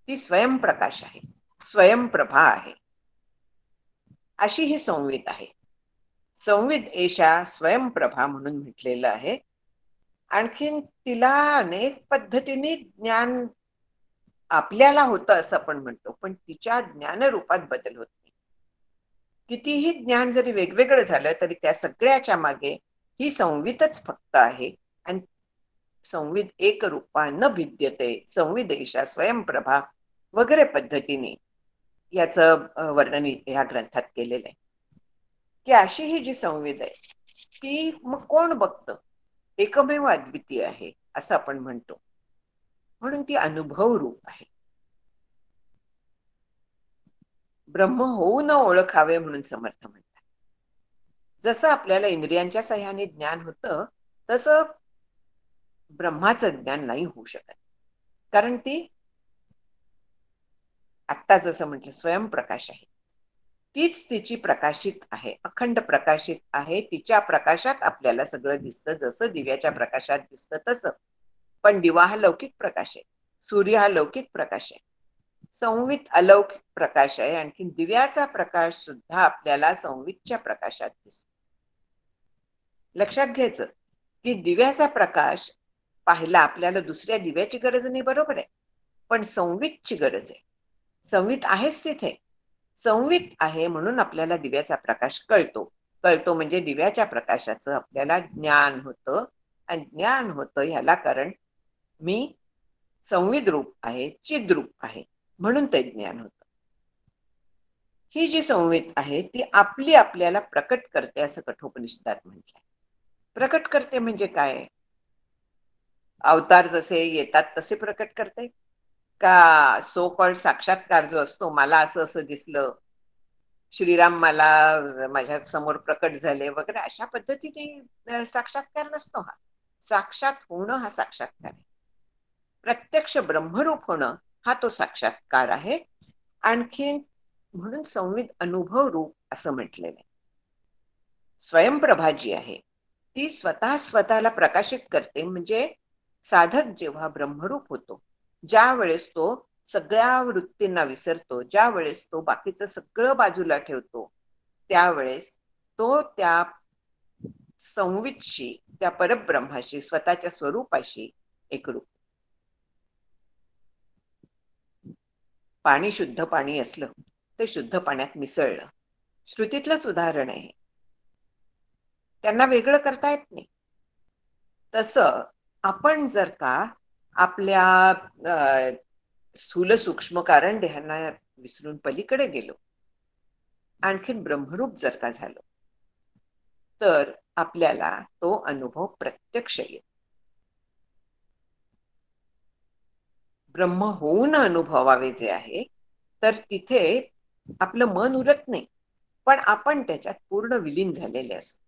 ती स्वयंप्रकाश आहे, स्वयंप्रभा आहे. अशी ही संवित आहे. संवित एषा स्वयंप्रभा म्हणून म्हटलेलं आहे. आणखीन तिला अनेक पद्धतीने ज्ञान आपल्याला होतं असं आपण म्हणतो, पण तिच्या ज्ञानरूपात बदल होत नाही. कितीही ज्ञान जरी वेगवेगळं झालं तरी त्या सगळ्याच्या मागे ही संवितच फक्त आहे. आणि संवित एक रूपा न भिद्यते, संवित एषा स्वयंप्रभा वगैरे पद्धतीने याचं वर्णन ह्या ग्रंथात केलेलं आहे. की अशी ही जी संवित आहे ती मग कोण बघतं? एकमेव अद्वितीय आहे असं आपण म्हणतो, म्हणून ती अनुभव रूप आहे. ब्रह्म होऊ न ओळखावे म्हणून समर्थ म्हणतात. जसं आपल्याला इंद्रियांच्या सहाय्याने ज्ञान होतं तसं ब्रह्माचं ज्ञान नाही होऊ शकत, कारण ती आत्ता जसं म्हटलं स्वयंप्रकाश आहे. तीच तिची प्रकाशित आहे, अखंड प्रकाशित आहे. तिच्या प्रकाशात आपल्याला सगळं दिसतं, जसं दिव्याच्या प्रकाशात दिसतं तसं. पण दिवा हा लौकिक प्रकाश आहे, सूर्य हा लौकिक प्रकाश आहे, संवित अलौकिक प्रकाश आहे. आणखी दिव्याचा प्रकाश सुद्धा आपल्याला संवितच्या प्रकाशात दिसतो. लक्षात घ्यायचं की दिव्याचा प्रकाश पाहिला आपल्याला दुसऱ्या दिव्याची गरज नाही, बरोबर आहे, पण संवितची गरज आहे. संवित आहेच तिथे, संवित आहे म्हणून आपल्याला दिव्याचा प्रकाश कळतो. कळतो म्हणजे दिव्याच्या प्रकाशाचं आपल्याला ज्ञान होतं. आणि ज्ञान होतं ह्याला कारण मी संवित रूप आहे, चिद्रूप आहे, म्हणून ते ज्ञान होतं. ही जी संवित आहे ती आपली आपल्याला प्रकट करते असं कठोपनिषदात म्हटलंय. प्रकट करते म्हणजे काय? अवतार जसे येतात तसे प्रकट करते का? सो कॉल्ड साक्षात्कार जो असतो, मला असं असं दिसलं, श्रीराम मला माझ्या समोर प्रकट झाले वगैरे, अशा पद्धतीने साक्षात्कार नसतो. हा साक्षात होणं हा साक्षात्कार आहे. प्रत्यक्ष ब्रह्मरूप होणं हा तो साक्षात्कार आहे. आणखीन म्हणून संवित अनुभव रूप असं म्हटलेलं आहे. स्वयंप्रभा जी आहे ती स्वतःला प्रकाशित करते. म्हणजे साधक जेव्हा ब्रह्मरूप होतो, ज्या वेळेस तो सगळ्या वृत्तींना विसरतो, ज्या वेळेस तो बाकीचं सगळं बाजूला ठेवतो, त्यावेळेस तो त्या संवितशी, त्या परब्रह्माशी, स्वतःच्या स्वरूपाशी एकरूप. पाणी शुद्ध पाणी असलं ते शुद्ध पाण्यात मिसळलं, श्रुतीतलंच उदाहरण आहे. त्यांना वेगळं करता येत नाही. तसं आपण जर का आपल्या स्थूल सूक्ष्म कारण देहांना विसरून पलीकडे गेलो, आणखीन ब्रह्मरूप जर का झालो, तर आपल्याला तो अनुभव प्रत्यक्ष येतो. ब्रह्म होऊन अनुभवावे जे आहे, तर तिथे आपलं मन उरत नाही, पण आपण त्याच्यात पूर्ण विलीन झालेले असतो.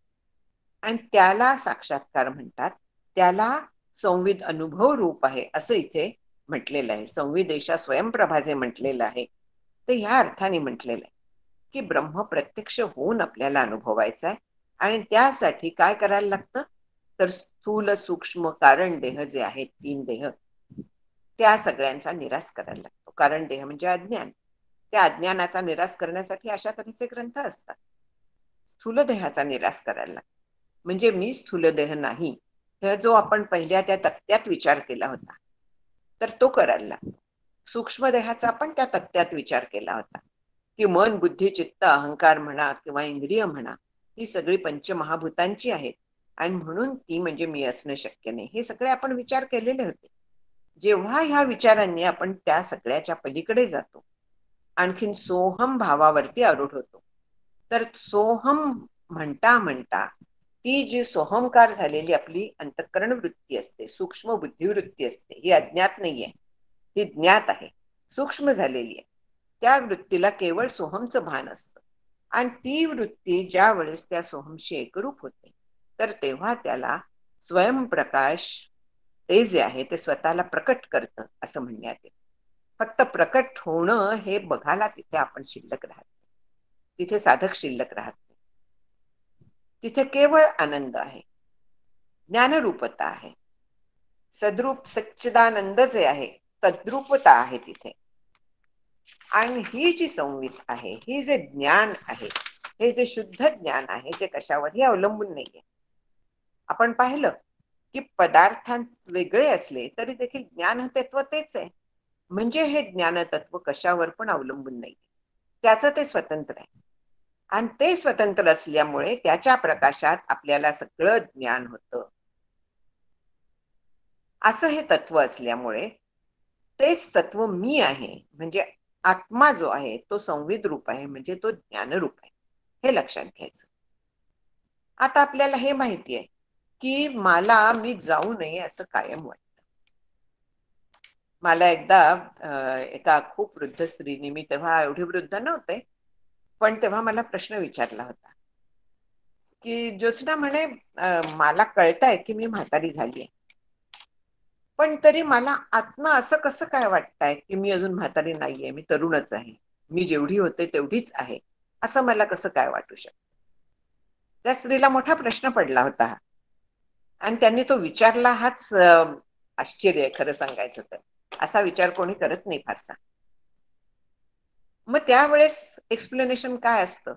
आणि त्याला साक्षात्कार म्हणतात. त्याला संवित अनुभव रूप आहे असं इथे म्हटलेलं आहे. संविदेशा स्वयंप्रभा जे म्हटलेलं आहे ते ह्या अर्थाने म्हटलेलं आहे की ब्रह्म प्रत्यक्ष होऊन आपल्याला अनुभवायचं आहे. आणि त्यासाठी काय करायला लागतं? तर स्थूल सूक्ष्म कारण देह जे आहेत, 3 देह, त्या सगळ्यांचा निराश करायला लागतो. कारण देह म्हणजे अज्ञान. त्या अज्ञानाचा निराश करण्यासाठी अशा तऱ्हेचे ग्रंथ असतात. स्थूल देहाचा निराश करायला लागतो. म्हणजे मी स्थूल देह नाही, हे जो आपण पहिल्या त्या तक्त्यात विचार केला होता, तर तो करायला लागतो. सूक्ष्म देहाचा आपण त्या तक्त्यात विचार केला होता की मन, बुद्धी, चित्त, अहंकार म्हणा किंवा इंद्रिय म्हणा, ही सगळी पंचमहाभूतांची आहेत आणि म्हणून ती म्हणजे मी असणं शक्य नाही, हे सगळे आपण विचार केलेले होते. जेव्हा ह्या विचारांनी आपण त्या सगळ्याच्या पलीकडे जातो, आणखीन सोहम भावावरती आरूढ होतो, तर सोहम म्हणता म्हणता ती जी सोहमकार झालेली आपली अंतःकरण वृत्ती असते, सूक्ष्म बुद्धिवृत्ती असते, ही अज्ञात नाहीये, ही ज्ञात आहे, सूक्ष्म झालेली आहे. त्या वृत्तीला केवळ सोहमचं भान असतं. आणि ती वृत्ती ज्या वेळेस त्या सोहमशी एकरूप होते, तर तेव्हा त्याला स्वयंप्रकाश ते जे आहे ते स्वतःला प्रकट करतं असं म्हणण्यात येतं. फक्त प्रकट होणं हे बघायला तिथे आपण शिल्लक राहत, तिथे साधक शिल्लक राहत नाही. तिथे केवळ आनंद आहे, ज्ञानरूपता आहे, सद्रूप सच्चिदानंद जे आहे तद्रूपता आहे तिथे. आणि ही जी संवित आहे, ही जे ज्ञान आहे, हे जे शुद्ध ज्ञान आहे, जे कशावरही अवलंबून नाहीये. आपण पाहिलं की पदार्थांत वेगळे असले तरी देखील ज्ञानतत्व तेच आहे. म्हणजे हे ज्ञानतत्व कशावर पण अवलंबून नाही, त्याचं ते स्वतंत्र आहे. आणि ते स्वतंत्र असल्यामुळे त्याच्या प्रकाशात आपल्याला सगळं ज्ञान होतं. असं हे तत्व असल्यामुळे तेच तत्व मी आहे, म्हणजे आत्मा जो आहे तो संवित रूप आहे, म्हणजे तो ज्ञानरूप आहे, हे लक्षात घ्यायचं. आता आपल्याला हे माहिती आहे की मी जाऊ नये असं कायम वाटतं. मला एकदा एका खूप वृद्ध स्त्रीने, मी तेव्हा एवढे वृद्ध नव्हते, पण तेव्हा मला प्रश्न विचारला होता की ज्योत्स्ना म्हणे, मला कळतंय की मी म्हातारी झाली आहे, पण तरी मला आत्मा असं कसं काय वाटतंय की मी अजून म्हातारी नाहीये, मी तरुणच आहे, मी जेवढी होते तेवढीच आहे, असं मला कसं काय वाटू शकतं? त्या स्त्रीला मोठा प्रश्न पडला होता आणि त्यांनी तो विचारला हाच आश्चर्य आहे खरं सांगायचं तर. असा विचार कोणी करत नाही फारसा. मग त्यावेळेस एक्सप्लेनेशन काय असतं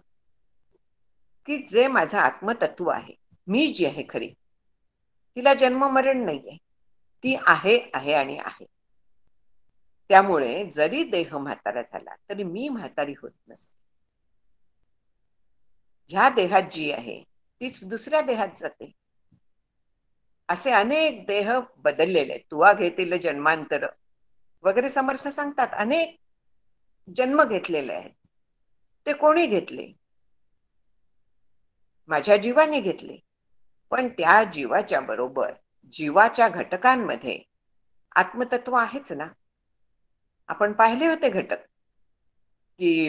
की जे माझं आत्मतत्व आहे, मी जी आहे खरी, तिला जन्म मरण नाहीये, ती आहे आहे आणि आहे. त्यामुळे जरी देह म्हातारा झाला तरी मी म्हातारी होत नसते. ह्या देहात जी आहे तीच दुसऱ्या देहात जाते. असे अनेक देह बदललेले आहेत. तुवा घेतील जन्मांतर वगैरे समर्थ सांगतात. अनेक जन्म घेतलेले आहेत. ते कोणी घेतले? माझ्या जीवाने घेतले. पण त्या जीवाच्या बरोबर जीवाच्या घटकांमध्ये आत्मतत्व आहेच ना. आपण पाहिले होते घटक की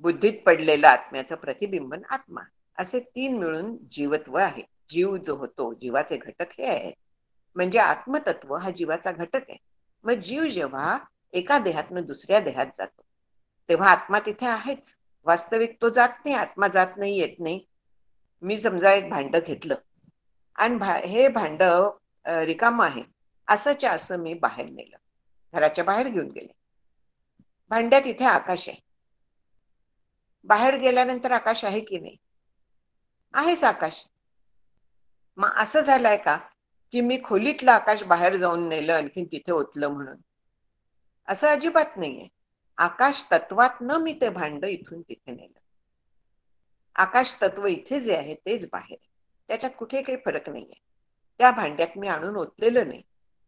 बुद्धीत पडलेलं आत्म्याचं प्रतिबिंबन आत्मा, असे 3 मिळून जीवत्व आहे. जीव जो होतो, जीवाचे घटक हे आहे. म्हणजे आत्मतत्व हा जीवाचा घटक आहे. मग जीव जेव्हा एका देहातनं दुसऱ्या देहात जातो तेव्हा आत्मा तिथे आहेच. वास्तविक तो जात नाही, आत्मा जात नाही, येत नाही. मी समजा एक भांड घेतलं आणि हे भांड रिकामं आहे असंच्या असं मी बाहेर नेलं, घराच्या बाहेर घेऊन गेले. भांड्यात इथे आकाश आहे. बाहेर गेल्यानंतर आकाश आहे की नाही? आहेच आकाश. मग असं झालंय का की मी खोलीतलं आकाश बाहेर जाऊन नेलं आणखीन तिथे ओतलं म्हणून? असं अजिबात नाहीये. आकाश तत्वात न मी ते भांड इथून तिथे नेलं. आकाश तत्व इथे जे आहे तेच बाहेर आहे. त्याच्यात कुठे काही फरक नाहीये. त्या भांड्यात मी आणून ओतलेलं नाही.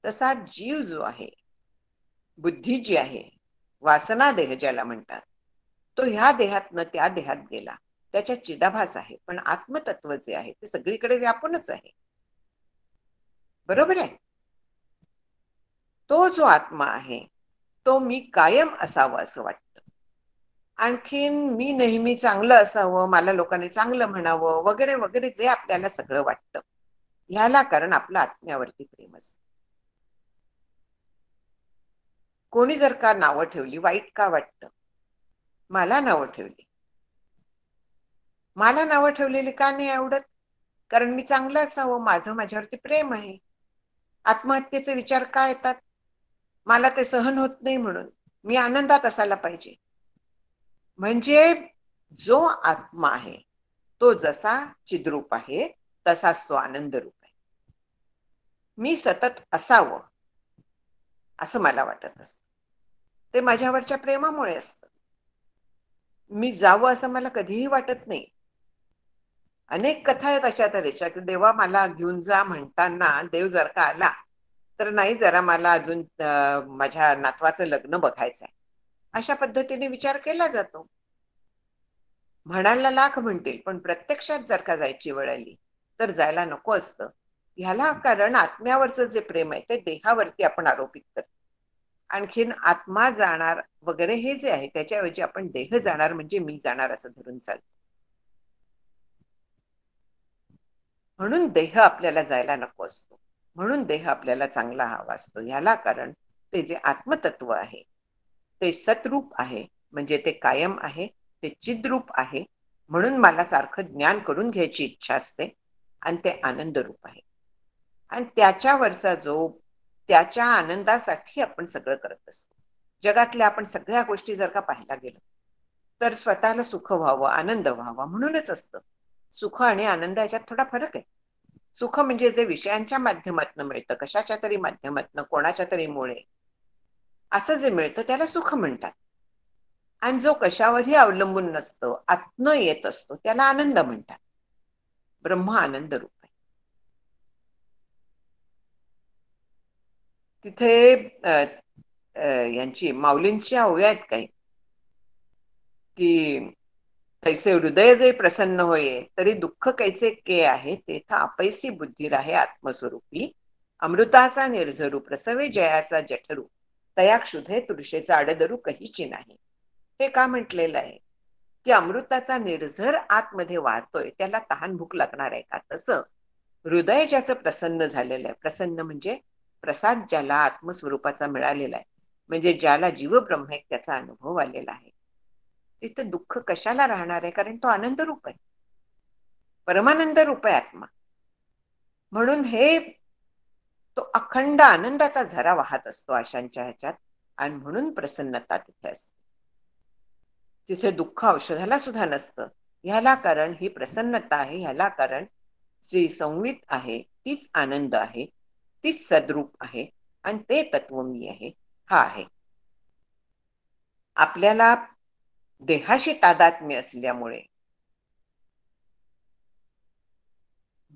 तसा जीव जो आहे, बुद्धी जी आहे, वासना देह ज्याला म्हणतात, तो ह्या देहातनं त्या देहात गेला. त्याच्यात चिदाभास आहे. पण आत्मतत्व जे आहे ते सगळीकडे व्यापूनच आहे. बरोबर आहे? तो जो आत्मा आहे तो मी कायम असावं असं वाटतं. आणखीन मी नेहमी चांगलं असावं, मला लोकांनी चांगलं म्हणावं वगैरे वगैरे जे आपल्याला सगळं वाटतं, ह्याला कारण आपलं आत्म्यावरती प्रेम असतं. कोणी जर का नावं ठेवली, वाईट का वाटतं? मला नावं ठेवली. मला नावं ठेवलेली का नाही आवडत? कारण मी चांगलं असावं, माझं माझ्यावरती प्रेम आहे. आत्महत्येचे विचार का येतात? मला ते सहन होत नाही म्हणून. मी आनंदात असायला पाहिजे. म्हणजे जो आत्मा आहे तो जसा चिद्रूप आहे तसाच तो आनंद रूप आहे. मी सतत असावं असं मला वाटत असतं. ते माझ्यावरच्या प्रेमामुळे असतं. मी जावं असं मला कधीही वाटत नाही. अनेक कथा आहेत अशा तऱ्हेच्या की देवा मला घेऊन जा म्हणताना देव जर का आला तर नाही, जरा मला अजून माझ्या नातवाचं लग्न बघायचं आहे, अशा पद्धतीने विचार केला जातो. म्हणायला लाख म्हणतील, पण प्रत्यक्षात जर का जायची वेळ आली तर जायला नको असतं. ह्याला कारण आत्म्यावरचं जे प्रेम आहे ते देहावरती आपण आरोपित करतो. आणखीन आत्मा जाणार वगैरे हे जे आहे त्याच्याऐवजी आपण देह जाणार म्हणजे मी जाणार असं धरून चालतो. म्हणून देह आपल्याला जायला नको असतो. म्हणून देह आपल्याला चांगला हवा असतो. ह्याला कारण ते जे आत्मतत्व आहे ते सतरूप आहे, म्हणजे ते कायम आहे, ते चिद्रूप आहे. म्हणून मला सारखं ज्ञान करून घ्यायची इच्छा असते आणि ते आनंद रूप आहे. आणि त्याच्यावरचा जो त्याच्या आनंदासाठी आपण सगळं करत असतो. जगातल्या आपण सगळ्या गोष्टी जर का पाहायला गेलो तर स्वतःला सुख व्हावं, आनंद व्हावा म्हणूनच असतं. सुख आणि आनंद याच्यात थोडा फरक आहे. सुख म्हणजे जे विषयांच्या माध्यमातून मिळतं, कशाच्या तरी माध्यमातून, कोणाच्या तरी मुळे असं जे मिळतं त्याला सुख म्हणतात. आणि जो कशावरही अवलंबून नसतं, आत्म येत असतो, त्याला आनंद म्हणतात. ब्रह्म आनंद रूप आहे. तिथे यांची माऊलींची ओव्या आहेत काही की तैसे हृदय जे प्रसन्न होये तरी दुःख कैसे के आहे, तेथ अपैसी बुद्धी राहे आत्मस्वरूपी, अमृताचा निर्झरू प्रसवे जयाचा जठरू, तया क्षुधे तुळशीचा आडदरू कहीची नाही. हे का म्हटलेलं आहे की अमृताचा निर्झर आतमध्ये वाहतोय त्याला तहान भूक लागणार आहे का? तसं हृदय ज्याचं प्रसन्न झालेलं आहे, प्रसन्न म्हणजे प्रसाद ज्याला आत्मस्वरूपाचा मिळालेला आहे, म्हणजे ज्याला जीव ब्रह्म एक त्याचा अनुभव आलेला आहे, तिथं दुःख कशाला राहणार आहे? कारण तो आनंद रूप आहे, परमानंद रूप आहे आत्मा. म्हणून हे तो अखंड आनंदाचा झरा वाहत असतो आशांच्या ह्याच्यात, आणि म्हणून प्रसन्नता तिथे असते. तिथे दुःख औषधाला सुद्धा नसतं. ह्याला कारण ही प्रसन्नता आहे, ह्याला कारण जी संवित आहे तीच आनंद आहे, तीच सद्रूप आहे, आणि ते तत्व मी आहे, हा आहे. आपल्याला देहाशी तादात्म्य असल्यामुळे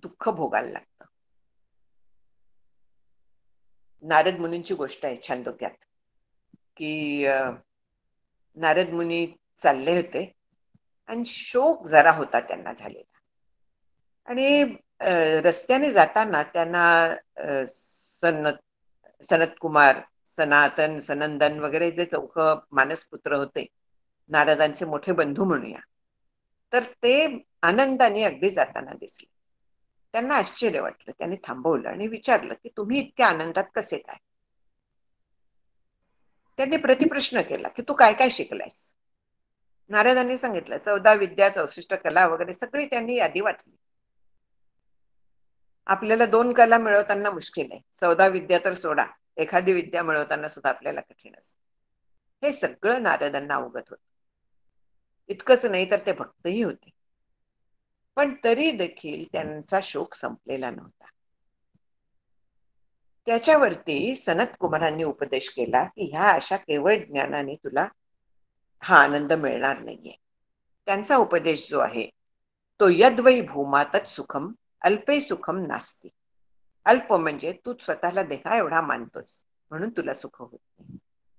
दुःख भोगायला लागतं. नारद मुनींची गोष्ट आहे छांदोग्यात, की नारद मुनी चालले होते आणि शोक जरा होता त्यांना झालेला, आणि रस्त्याने जाताना त्यांना सनत कुमार, सनातन, सनंदन वगैरे जे चौघ मानसपुत्र होते, नारदांचे मोठे बंधू म्हणूया, तर ते आनंदाने अगदी जाताना दिसले. त्यांना आश्चर्य वाटलं. त्यांनी थांबवलं आणि विचारलं की तुम्ही इतक्या आनंदात कसे काय? त्यांनी प्रतिप्रश्न केला की तू काय काय शिकलायस? नारदांनी सांगितलं 14 विद्या, 64 कला वगैरे सगळी त्यांनी यादी वाचली. आपल्याला 2 कला मिळवताना मुश्किल आहे, 14 विद्या तर सोडा, एखादी विद्या मिळवताना सुद्धा आपल्याला कठीण असतं. हे सगळं नारदांना अवगत होतं. इतकंच नाही तर ते भक्तही होते, पण तरी देखील त्यांचा शोक संपलेला नव्हता. त्याच्यावरती सनत कुमारांनी उपदेश केला की ह्या अशा केवळ ज्ञानाने तुला हा आनंद मिळणार नाहीये. त्यांचा उपदेश जो आहे तो यद्वै भूमातच सुखम अल्पे सुखम नास्ती. अल्प म्हणजे तू स्वतःला देहा एवढा मानतोस म्हणून तुला सुख होत नाही.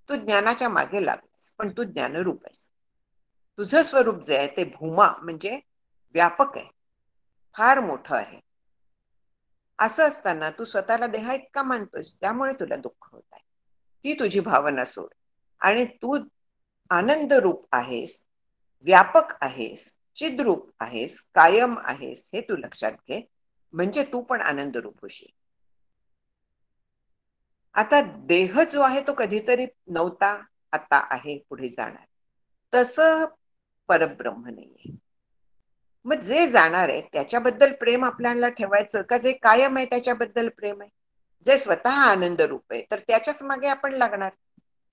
तू ज्ञानाच्या मागे लागलास, पण तू ज्ञानरूप आहेस. तुझं स्वरूप जे आहे ते भूमा म्हणजे व्यापक आहे, फार मोठं आहे. असं असताना तू स्वतःला देहा इतका मानतोस, त्यामुळे तुला दुःख होत आहे. ती तुझी भावना सोड, आणि तू आनंद रूप आहेस, व्यापक आहेस, चिद्रूप आहेस, कायम आहेस, हे तू लक्षात घे, म्हणजे तू पण आनंद रूप होशील. आता देह जो आहे तो कधीतरी नव्हता, आता आहे, पुढे जाणार. तसं परब्रह्म नाहीये. मग जे जाणार आहे त्याच्याबद्दल प्रेम आपल्याला ठेवायचं का जे कायम आहे त्याच्याबद्दल प्रेम आहे? जे स्वतः आनंद रूप आहे तर त्याच्याच मागे आपण लागणार.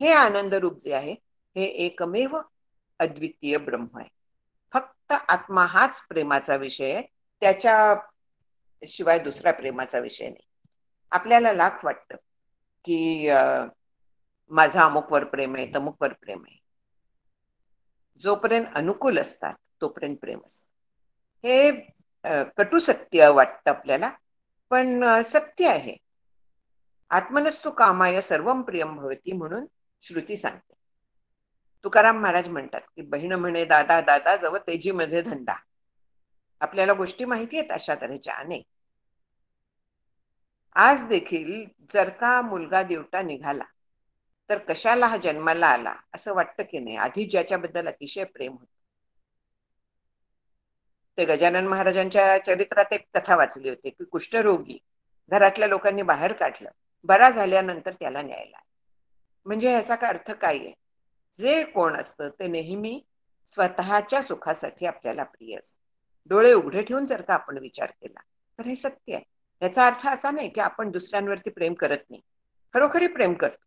हे आनंद रूप जे आहे हे एकमेव अद्वितीय ब्रह्म आहे. फक्त आत्मा हाच प्रेमाचा विषय आहे, त्याच्या शिवाय दुसरा प्रेमाचा विषय नाही. आपल्याला लाख वाटतं की माझा अमुकवर प्रेम आहे, तमुकवर प्रेम आहे. जोपर्यंत अनुकूल असतात तोपर्यंत प्रेम असतं. हे कटू सत्य वाटतं आपल्याला, पण सत्य आहे. आत्मनस्तु कामाय सर्वम प्रियम भवती म्हणून श्रुती सांगते. तुकाराम महाराज म्हणतात की बहीण म्हणे दादा दादा जव तेजीमध्ये धंदा. आपल्याला गोष्टी माहिती आहेत अशा तऱ्हेच्या अनेक. आज देखील जर का मुलगा देवटा निघाला तर कशाला हा जन्माला आला असं वाटतं की नाही? आधी ज्याच्याबद्दल अतिशय प्रेम होतं. ते गजानन महाराजांच्या चरित्रात एक कथा वाचली होती की कुष्ठरोगी घरातल्या लोकांनी बाहेर काढलं, बरा झाल्यानंतर त्याला न्यायला. म्हणजे ह्याचा अर्थ काय आहे? जे कोण असतं ते नेहमी स्वतःच्या सुखासाठी आपल्याला प्रिय असतं. डोळे उघडे ठेवून जर का आपण विचार केला तर हे सत्य आहे. याचा अर्थ असा नाही की आपण दुसऱ्यांवरती प्रेम करत नाही, खरोखरी प्रेम करतो,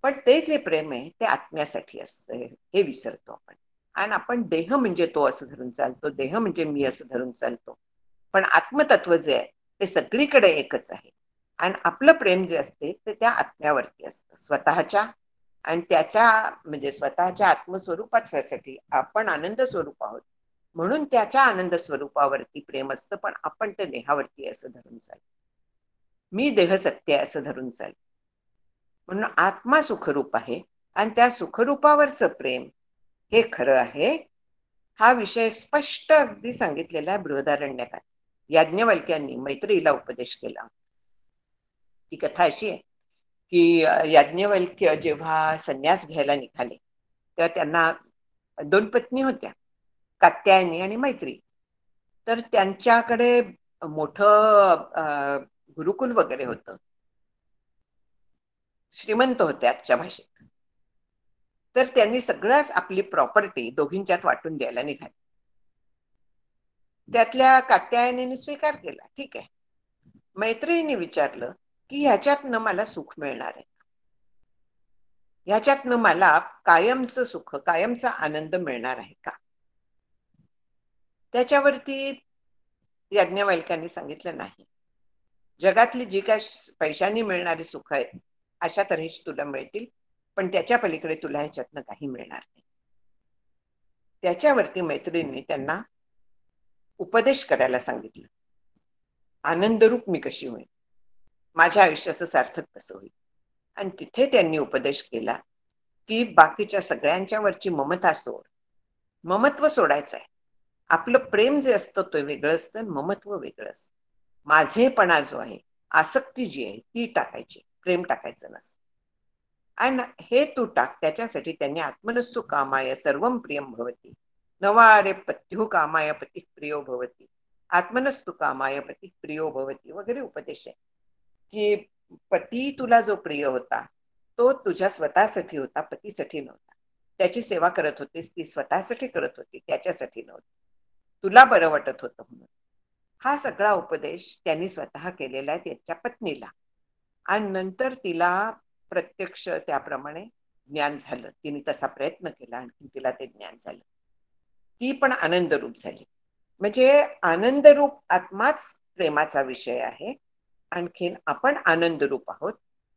पण ते जे प्रेम आहे ते आत्म्यासाठी असतं हे विसरतो आपण. आणि आपण देह म्हणजे तो असं धरून चालतो, देह म्हणजे मी असं धरून चालतो. पण आत्मतत्व जे आहे ते सगळीकडे एकच आहे. आणि आपलं प्रेम जे असते ते त्या आत्म्यावरती असतं, स्वतःच्या. आणि त्याच्या म्हणजे स्वतःच्या आत्मस्वरूपासाठी आपण आनंद स्वरूप आहोत म्हणून त्याच्या आनंद स्वरूपावरती प्रेम असतं, पण आपण ते देहावरती असं धरून चालतो. मी देह सत्य असं धरून चालतो. म्हणून आत्मा सुखरूप आहे आणि त्या सुखरूपावरचं प्रेम हे खरं आहे. हा विषय स्पष्ट अगदी सांगितलेला आहे बृहदारण्यकात. याज्ञवल्क्यांनी मैत्रीला उपदेश केला. ती कथा अशी आहे की याज्ञवल्क्य जेव्हा संन्यास घ्यायला निघाले तेव्हा त्यांना 2 पत्नी होत्या, कात्यायनी आणि मैत्री. तर त्यांच्याकडे मोठं गुरुकुल वगैरे होतं, श्रीमंत होते आजच्या भाषेत. तर त्यांनी सगळ्याच आपली प्रॉपर्टी दोघींच्यात वाटून द्यायला निघाली. त्यातल्या कात्यायनीने स्वीकार केला, ठीक आहे. मैत्रिणीने विचारलं की ह्याच्यातनं मला सुख मिळणार आहे, ह्याच्यातनं मला कायमचं सुख, कायमचा आनंद मिळणार आहे का? त्याच्यावरती याज्ञवल्क्यांनी सांगितलं नाही. जगातली जी काय पैशांनी मिळणारी सुख आहेत अशा तऱ्हेची तुला मिळतील, पण त्याच्या पलीकडे तुला ह्याच्यातनं काही मिळणार नाही. त्याच्यावरती मैत्रिणींनी त्यांना उपदेश करायला सांगितलं. आनंदरूप मी कशी होईल, माझ्या आयुष्याचं सार्थक कसं होईल. आणि तिथे त्यांनी उपदेश केला की बाकीच्या सगळ्यांच्या वरची ममता सोड. ममत्व सोडायचं आहे. आपलं प्रेम जे असतं ते वेगळं असतं, ममत्व वेगळं असतं. माझेपणा जो आहे, आसक्ती जी आहे ती टाकायची, प्रेम टाकायचं नसतं. आणि हे तू टाक. त्याच्यासाठी त्यांनी आत्मनस्तु कामाय सर्वं प्रियं भवति, नवारे पत्युः कामाय पतिः प्रियो भवति, आत्मनस्तु कामाय पतिः प्रियो भवति वगैरे उपदेश आहे. की पती तुला जो प्रिय होता तो तुझ्या स्वतःसाठी होता, पतीसाठी नव्हता. त्याची सेवा करत होतीस, ती स्वतःसाठी करत होती, त्याच्यासाठी नव्हती. तुला बरं वाटत होतं म्हणून. हा सगळा उपदेश त्यांनी स्वतः केलेला आहे त्याच्या पत्नीला. आणि नंतर तिला प्रत्यक्ष त्याप्रमाणे ज्ञान झालं. तिने तसा प्रयत्न केला आणि तिला ते ज्ञान झालं. ती पण आनंदरूप झाली. म्हणजे आनंदरूप आत्माच प्रेमाचा विषय आहे. आणखीन आपण आनंदरूप आहोत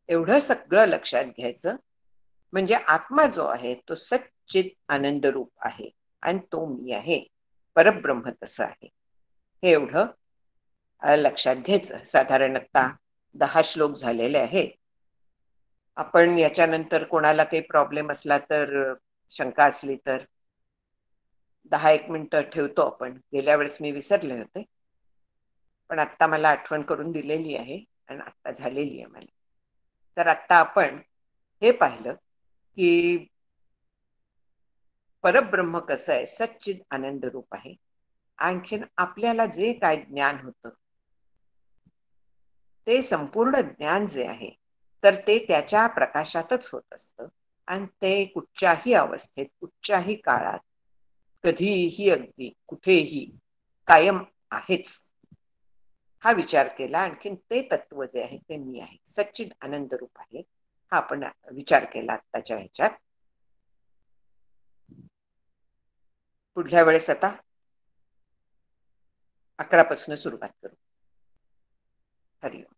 एवढं सगळं लक्षात घ्यायचं. म्हणजे आत्मा जो आहे तो सच्चित आनंदरूप आहे आणि तो मी आहे, परब्रह्म तसं आहे. हे एवढं लक्षात घ्यायचं. साधारणतः 10 श्लोक झालेले आहेत. आपण याच्यानंतर कोणाला काही प्रॉब्लेम असला तर, शंका असली तर 10-1 मिनिटं ठेवतो आपण. गेल्या वेळेस मी विसरले होते, पण आत्ता मला आठवण करून दिलेली आहे आणि आत्ता झालेली आहे मला. तर आत्ता आपण हे पाहिलं की परब्रह्म कसं आहे, सच्चिद आनंद रूप आहे. आणखीन आपल्याला जे काय ज्ञान होतं ते संपूर्ण ज्ञान जे आहे तर ते त्याच्या प्रकाशातच होत असतं. आणि ते कुठच्याही अवस्थेत, कुठच्याही काळात, कधीही, अगदी कुठेही कायम आहेच. हा विचार केला. आणखीन ते तत्व जे आहे ते मी आहे, सच्चिद आनंद रूप आहे, हा आपण विचार केला आत्ताच्या ह्याच्यात. पुढल्या वेळेस आता 11 पासून सुरुवात करू. हरिओम.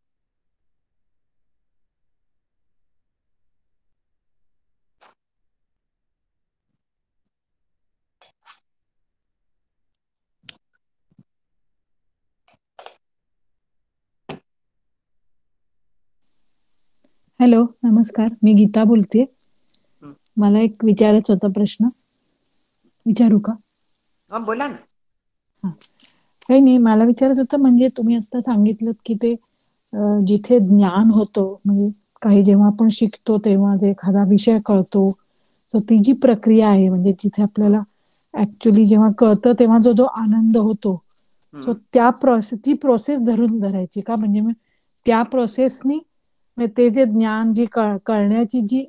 हॅलो, नमस्कार. मी गीता बोलते.
हं.
मला एक विचारायचा होता प्रश्न. विचारू का?
हा, बोला ना.
काही नाही, मला विचारायचं होतं, म्हणजे तुम्ही आता सांगितलं की ते जिथे ज्ञान होतं, म्हणजे काही जेव्हा आपण शिकतो तेव्हा जे एखादा विषय कळतो, तर ती जी प्रक्रिया आहे, म्हणजे जिथे आपल्याला ऍक्च्युली जेव्हा कळतं तेव्हा जो जो आनंद होतो, सो ती प्रोसेस धरून धरायची का? म्हणजे मग त्या प्रोसेसनी ते जे ज्ञान, जी कळण्याची जी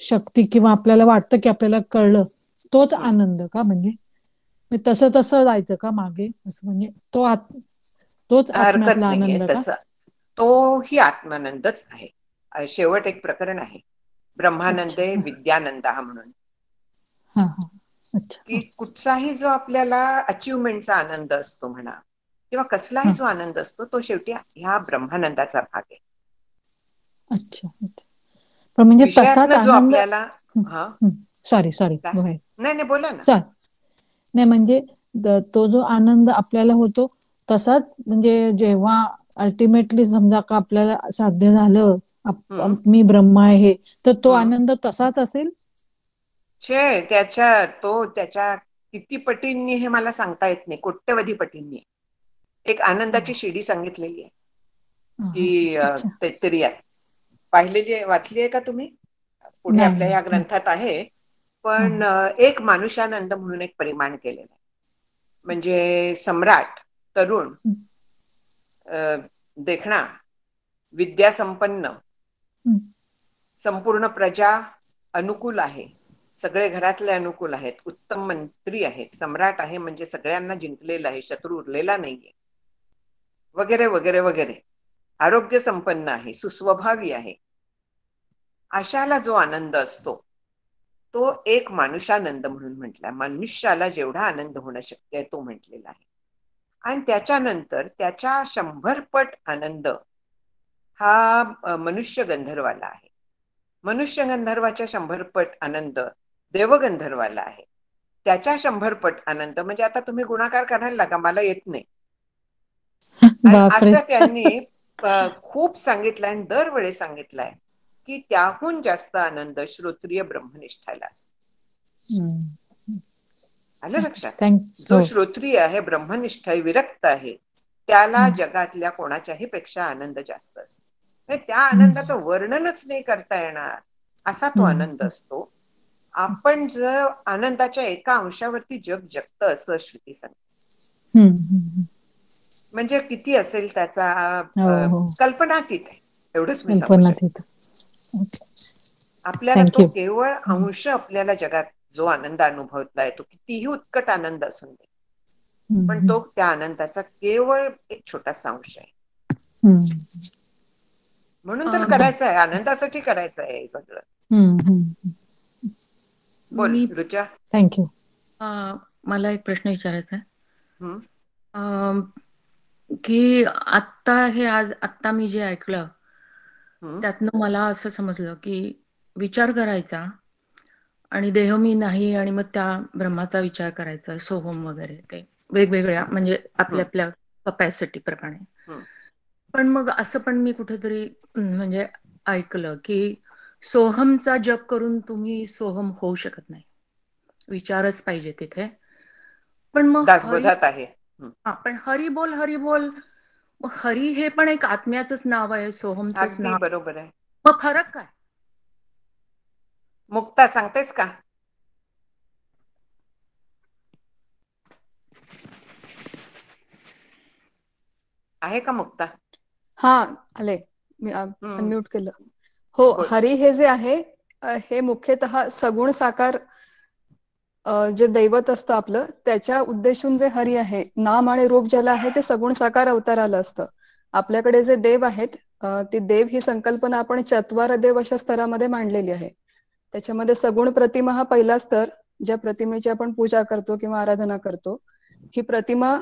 शक्ती, किंवा आपल्याला वाटतं की आपल्याला कळलं, तोच आनंद का? म्हणजे तसं तसं जायचं का मागे? असं म्हणजे तोच
हरकत
आत्म्यातला
नाहीये
आनंद का?
तसं. तोही आत्मानंदच आहे. शेवट एक प्रकरण आहे, ब्रह्मानंदे विद्यानंद म्हणून.
हा हा, अच्छा.
की कुठचाही जो आपल्याला अचिव्हमेंटचा आनंद असतो म्हणा, किंवा कसलाही जो आनंद असतो तो शेवटी ह्या ब्रह्मानंदाचा भाग आहे.
अच्छा. पण म्हणजे तसाच
विषयातनं जो
आनंद.
आपल्याला
सॉरी
नाही नाही बोला ना.
नाही, म्हणजे तो जो आनंद आपल्याला होतो तसाच, म्हणजे जेव्हा अल्टिमेटली समजा का आपल्याला साध्य झालं मी ब्रह्म आहे, तर तो आनंद तसाच असेल?
त्याच्या किती पटींनी हे मला सांगता येत नाही, कोट्यवधी पटींनी. एक आनंदाची शिडी सांगितलेली आहे की तैत्तिरीयात पाहिलेली, वाचली आहे का तुम्ही? पुढे आपल्या या ग्रंथात आहे. पण एक मानुषानंद म्हणून एक परिमाण केलेलं आहे. म्हणजे सम्राट, तरुण, देखणा, विद्यासंपन्न, संपूर्ण प्रजा अनुकूल आहे, सगळे घरातले अनुकूल आहेत, उत्तम मंत्री आहेत, सम्राट आहे म्हणजे सगळ्यांना जिंकलेला आहे, शत्रू उरलेला नाहीये, वगैरे वगैरे वगैरे. आरोग्य संपन्न आहे, सुस्वभावी आहे, अशाला जो आनंद असतो तो एक मानुषानंद म्हणून म्हटला. मनुष्याला जेवढा आनंद होणं शक्य आहे तो म्हटलेला आहे. आणि त्याच्यानंतर त्याच्या 100 पट आनंद हा मनुष्य गंधर्वाला आहे. मनुष्य गंधर्वाच्या 100 पट आनंद देवगंधर्वाला आहे. त्याच्या 100 पट आनंद म्हणजे आता तुम्ही गुणाकार करायला लागा, मला येत नाही. आणि
बापरे.
असं त्यांनी खूप सांगितलंय आणि दरवेळेस सांगितलंय की त्याहून जास्त आनंद श्रोत्रिय ब्रह्मनिष्ठाला असतो. आलं लक्षात? जो श्रोत्रिय आहे, ब्रह्मनिष्ठ आहे, विरक्त आहे, त्याला जगातल्या कोणाच्याही पेक्षा आनंद जास्त असतो. त्या आनंदाचं वर्णनच नाही करता येणार असा तो आनंद असतो. आपण जर आनंदाच्या एका अंशावरती जग जगतं असं श्रुती सांगते. म्हणजे किती असेल त्याचा कल्पनातीत आहे, एवढंच मी सांगू शकते. आपल्याला तो केवळ अंश, आपल्याला जगात जो आनंद अनुभवलाय तो कितीही उत्कट आनंद असून दे, पण तो त्या आनंदाचा केवळ एक छोटासा अंश आहे. म्हणून तर करायचं आहे, आनंदासाठी करायचं आहे हे सगळं. बोल रुचा.
थँक्यू.
मला एक प्रश्न विचारायचा आहे की आत्ता मी जे ऐकलं त्यातनं मला असं समजलं की विचार करायचा आणि देह मी नाही, आणि मग त्या ब्रह्माचा विचार करायचा, सोहम वगैरे, ते वेगवेगळ्या म्हणजे आपल्या आपल्या कपॅसिटी प्रमाणे. पण मग असं पण मी कुठेतरी म्हणजे ऐकलं की सोहमचा जप करून तुम्ही सोहम होऊ शकत नाही, विचारच पाहिजे तिथे. पण मग
आहे.
पण हरी बोल हरी बोल, हरी हे पण एक आत्म्याचंच नाव आहे, सोहमचंच नाव.
बरोबर आहे.
मग फरक काय?
मुक्ता सांगतेस का? आहे का मुक्ता?
हा, आले, मी अनम्यूट केलं. हो, हरी हे जे आहे हे मुख्यतः सगुण साकार जे दैवत असतं आपलं, त्याच्या उद्देशून जे हरी आहे, नाम आणि रूप ज्याला आहे ते सगुण साकार अवताराला असतं. आपल्याकडे जे देव आहेत, ती देव ही संकल्पना आपण चत्वार देव अशा स्तरामध्ये मांडलेली आहे. त्याच्यामध्ये सगुण प्रतिमा हा पहिला स्तर, ज्या प्रतिमेची आपण पूजा करतो किंवा आराधना करतो. ही प्रतिमा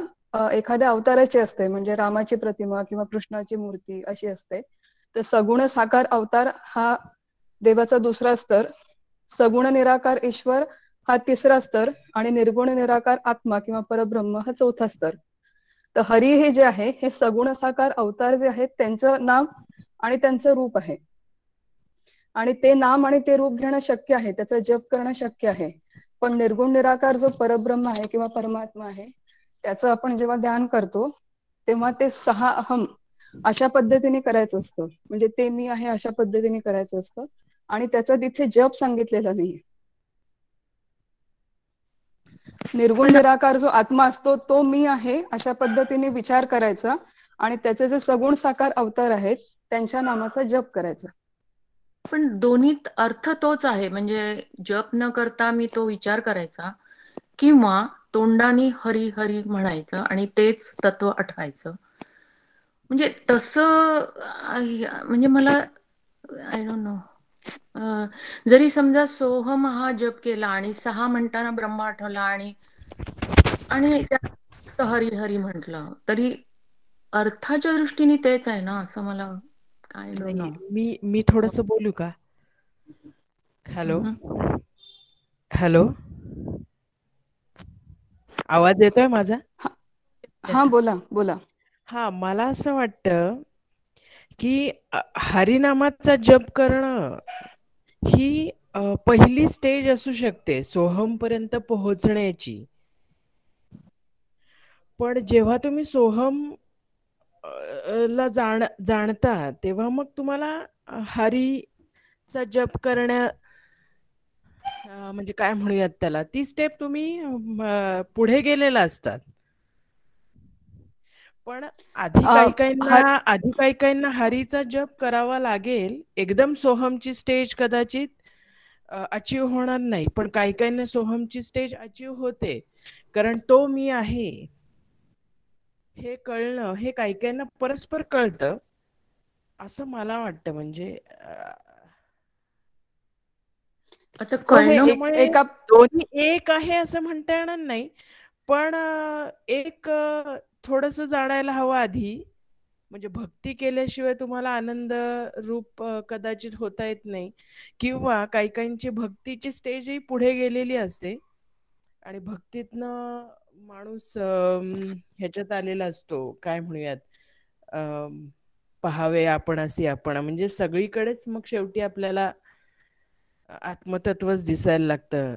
एखाद्या अवताराची असते, म्हणजे रामाची प्रतिमा किंवा कृष्णाची मूर्ती अशी असते. तर सगुण साकार अवतार हा देवाचा दुसरा स्तर, सगुण निराकार ईश्वर हा तिसरा स्तर, आणि निर्गुण निराकार आत्मा किंवा परब्रह्म हा चौथा स्तर. तर हरी हे जे आहे हे सगुण साकार अवतार जे आहेत त्यांचं नाम आणि त्यांचं रूप आहे, आणि ते नाम आणि ते रूप घेणं शक्य आहे, त्याचं जप करणं शक्य आहे. पण निर्गुण निराकार जो परब्रह्म आहे किंवा परमात्मा आहे, त्याचं आपण जेव्हा ध्यान करतो तेव्हा ते 6 अहम अशा पद्धतीने करायचं असतं, म्हणजे ते मी आहे अशा पद्धतीने करायचं असतं, आणि त्याचा तिथे जप सांगितलेला नाहीये. निर्गुण निराकार जो आत्मा असतो तो मी आहे अशा पद्धतीने विचार करायचा, आणि त्याचे जे सगुण साकार अवतार आहेत त्यांच्या नामाचा जप करायचा.
पण दोन्हीत अर्थ तोच आहे, म्हणजे जप न करता मी तो विचार करायचा, किंवा तोंडाने हरी हरी म्हणायचं आणि तेच तत्व आठवायचं. म्हणजे तसं म्हणजे मला आय डोंट नो, जरी समजा सोहम हा जप केला आणि 6 म्हणताना ब्रह्म आठवला आणि हरी हरी म्हटलं, तरी अर्थाच्या दृष्टीने तेच आहे ना, असं मला काय डोंट नो.
मी थोडस बोलू का? हॅलो हॅलो, आवाज येतोय माझा?
हा, बोला बोला.
हा, मला असं वाटतं की हरिनामाचा जप करणं ही पहिली स्टेज असू शकते सोहम पर्यंत पोहोचण्याची. पण जेव्हा तुम्ही सोहम ला जाणता तेव्हा मग तुम्हाला हरीचा जप करण्या म्हणजे काय म्हणूयात त्याला, ती स्टेप तुम्ही पुढे गेलेला असतात. पण आधी काही काहींना हरीचा जप करावा लागेल, एकदम सोहमची स्टेज कदाचित अचीव होणार नाही, पण काही काहींना सोहमची स्टेज अचीव होते, कारण तो मी आहे हे कळणं हे काही काहींना परस्पर कळतं, असं मला वाटतं. म्हणजे
आता
हो, हे
त्यामुळे
एका
दोन्ही एक आहे असं म्हणता येणार नाही, पण एक थोडस जाणायला हवं आधी. म्हणजे भक्ती केल्याशिवाय तुम्हाला आनंद रूप कदाचित होता येत नाही, किंवा काही काहींची भक्तीची स्टेजही पुढे गेलेली असते आणि भक्तीतनं माणूस ह्याच्यात आलेला असतो, काय म्हणूयात, अम, पहावे आपण असे आपण, म्हणजे सगळीकडेच मग शेवटी आपल्याला आत्मतत्वच दिसायला लागतं.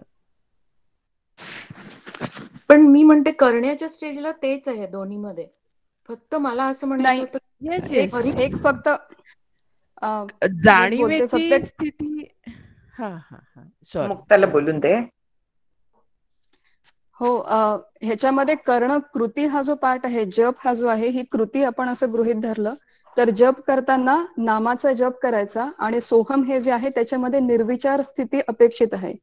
पण मी म्हणते करण्याच्या स्टेजला तेच आहे दोन्हीमध्ये. फक्त मला असं म्हणायचं
नाही,
होतं
येस
एक
येस,
एक फक्त मी बोलते फक्त
जाणीवेची स्थिती. हा हा हा, सॉरी.
मुक्ताला बोलून दे.
हो, ह्याच्यामध्ये कर्ण कृती हा जो पार्ट आहे, जप हा जो आहे, ही कृती आपण असं गृहीत धरलं तर जप करताना नामाचा जप करायचा आणि सोहम हे जे आहे त्याच्यामध्ये निर्विचार स्थिती अपेक्षित आहे.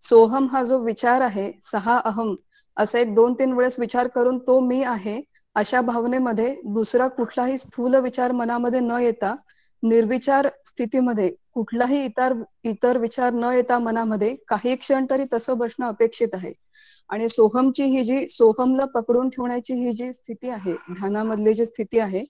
सोहम हा जो विचार आहे, सहा अहम असा एक 2-3 वेळेस विचार करून तो मी आहे अशा भावनेमध्ये दुसरा कुठलाही स्थूल विचार मनामध्ये न येता निर्विचार स्थितीमध्ये कुठलाही इतर विचार न येता मनामध्ये काही क्षण तरी तसं बसणं अपेक्षित आहे. आणि सोहमची ही जी सोहमला पकडून ठेवण्याची ही जी स्थिती आहे, ध्यानामधली जी स्थिती आहे,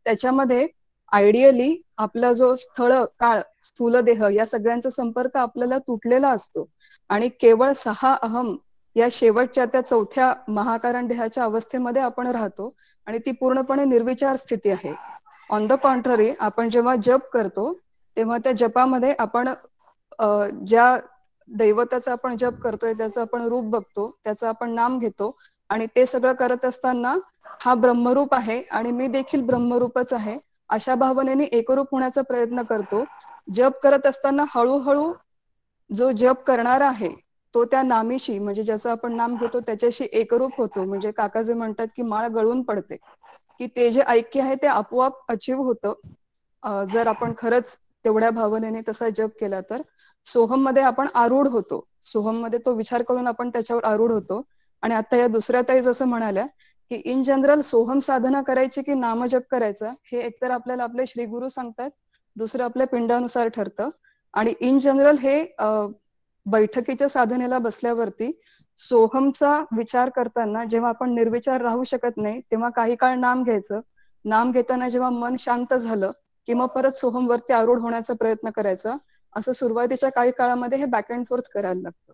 त्याच्यामध्ये आयडियली आपला जो स्थळ काळ स्थूल देह या सगळ्यांचा संपर्क आपल्याला तुटलेला असतो आणि केवळ सहा अहम या शेवटच्या त्या चौथ्या महाकारण देहाच्या अवस्थेमध्ये आपण राहतो आणि ती पूर्णपणे निर्विचार स्थिती आहे. ऑन द कॉन्ट्ररी, आपण जेव्हा जप करतो तेव्हा त्या जपामध्ये आपण ज्या दैवताचा आपण जप करतोय त्याचं आपण रूप बघतो, त्याचं आपण नाम घेतो आणि ते सगळं करत असताना हा ब्रह्मरूप आहे आणि मी देखील ब्रह्मरूपच आहे अशा भावनेने एकरूप होण्याचा प्रयत्न करतो. जप करत असताना हळूहळू जो जप करणारा आहे तो त्या नामीशी, म्हणजे ज्याचं आपण नाम घेतो त्याच्याशी एकरूप होतो. म्हणजे काका जे म्हणतात की माळ गळून पडते, की ते जे ऐक्य आहे ते आपोआप अचीव होतं जर आपण खरंच तेवढ्या भावनेने तसा जप केला तर. सोहम मध्ये आपण आरूढ होतो, सोहम मध्ये तो विचार करून आपण त्याच्यावर आरूढ होतो. आणि आता या दुसऱ्या ताई जसं म्हणाल्या की इन जनरल सोहम साधना करायची की नामजप करायचा हे एकतर आपल्याला आपले श्री गुरु सांगतात, दुसरं आपल्या पिंडानुसार ठरतं. आणि इन जनरल हे बैठकीच्या साधनेला बसल्यावरती सोहमचा विचार करताना जेव्हा आपण निर्विचार राहू शकत नाही तेव्हा काही काळ नाम घ्यायचं. नाम घेताना जेव्हा मन शांत झालं की मग परत सोहम वरती आरूढ होण्याचा प्रयत्न करायचा. असं सुरुवातीच्या काही काळामध्ये हे बॅक अँड फोर्थ करायला लागतं.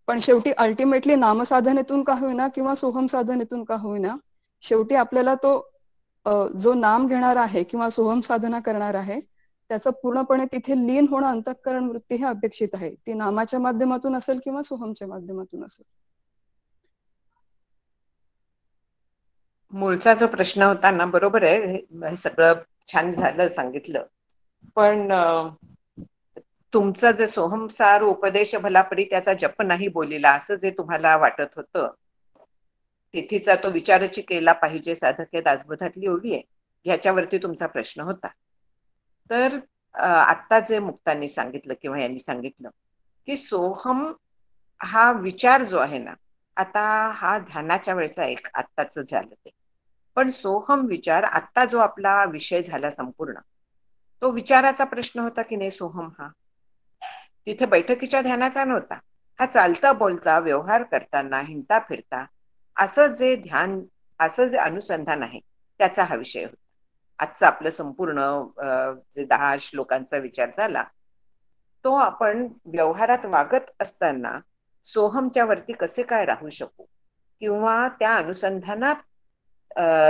पण शेवटी अल्टिमेटली नामसाधनेतून का होईना किंवा सोहम साधनेतून का होईना, शेवटी आपल्याला तो जो नाम घेणार आहे किंवा सोहम साधना करणार आहे त्याचं पूर्णपणे तिथे लीन होणं अंतःकरण वृत्ती हे अपेक्षित आहे. ती नामाच्या माध्यमातून असेल किंवा सोहमच्या माध्यमातून असेल.
मूळचा जो प्रश्न होता ना, बरोबर आहे, हे सगळं छान झालं सांगितलं. पण तुमचं जे सोहमसार उपदेश भलापरी त्याचा जप नाही बोलिला असं जे तुम्हाला वाटत होतं, तिथीचा तो विचारची केला पाहिजे साधके दासबोधातली ओवी आहे, ह्याच्यावरती तुमचा प्रश्न होता. तर आत्ता जे मुक्तांनी सांगितलं किंवा यांनी सांगितलं की सोहम हा विचार जो आहे ना, आता हा ध्यानाच्या वेळचा एक आत्ताच झालं ते, पण सोहम विचार आत्ता जो आपला विषय झाला संपूर्ण, तो विचाराचा प्रश्न होता की नाही. सोहम हा तिथे बैठकीच्या ध्यानाचा नव्हता, हा चालता बोलता व्यवहार करताना हिंडता फिरता असं जे ध्यान, असं जे अनुसंधान आहे त्याचा हा विषय होता. आजचं आपलं संपूर्ण जे 10 श्लोकांचा विचार झाला तो आपण व्यवहारात वागत असताना सोहमच्या वरती कसे काय राहू शकू किंवा त्या अनुसंधानात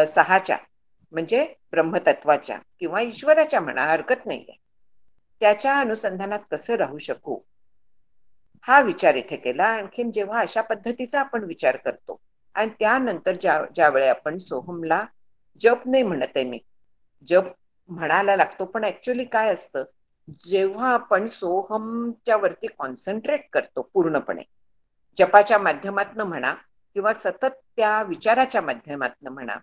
सहाच्या म्हणजे ब्रह्मतत्वाच्या किंवा ईश्वराच्या म्हणा हरकत नाहीये, त्याच्या अनुसंधानात कसं राहू शकू हा विचार इथे केला. आणखीन जेव्हा अशा पद्धतीचा आपण विचार करतो आणि त्यानंतर ज्या वेळी आपण सोहमला जप नाही म्हणत आहे, मी जप म्हणायला लागतो, पण ऍक्च्युअली काय असतं, जेव्हा आपण सोहमच्या वरती कॉन्सन्ट्रेट करतो पूर्णपणे जपाच्या माध्यमातून म्हणा किंवा सतत त्या विचाराच्या माध्यमातून म्हणा,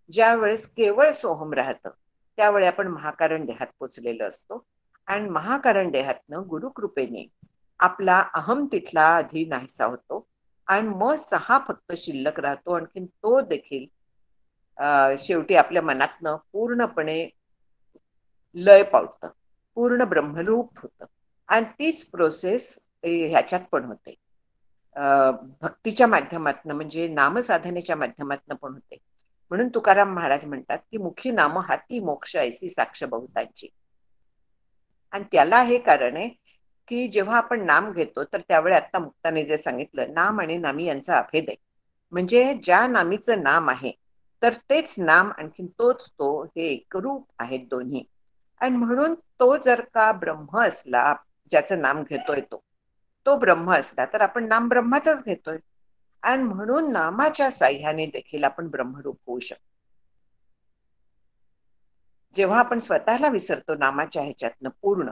ज्या वेळेस केवळ सोहम राहतं त्यावेळी आपण महाकारण देहात पोचलेलो असतो. आणि महाकारण देहातनं गुरुकृपेने आपला अहम तिथला आधी नाहीसा होतो आणि मग सहा फक्त शिल्लक राहतो. आणखीन तो देखील शेवटी आपल्या मनातनं पूर्णपणे लय पावतं, पूर्ण ब्रह्मरूप होतं. आणि तीच प्रोसेस ह्याच्यात पण होते, भक्तीच्या माध्यमातून, म्हणजे नामसाधनेच्या माध्यमातून पण होते. म्हणून तुकाराम महाराज म्हणतात की मुखी नाम हाती मोक्ष ऐसी साक्ष बहुतांची. आणि त्याला हे कारण आहे की जेव्हा आपण नाम घेतो तर त्यावेळी आता मुक्ताने जे सांगितलं, नाम आणि नामी यांचा अभेद आहे. म्हणजे ज्या नामीचं नाम आहे तर तेच नाम आणखीन तोच तो, हे एकरूप आहेत दोन्ही. आणि म्हणून तो जर का ब्रह्म असला, ज्याचं नाम घेतोय तो ब्रह्म असला तर आपण नाम ब्रह्माचंच घेतोय. आणि म्हणून नामाच्या साह्याने देखील आपण ब्रह्मरूप होऊ शकतो. जेव्हा आपण स्वतःला विसरतो नामाच्या ह्याच्यातनं पूर्ण,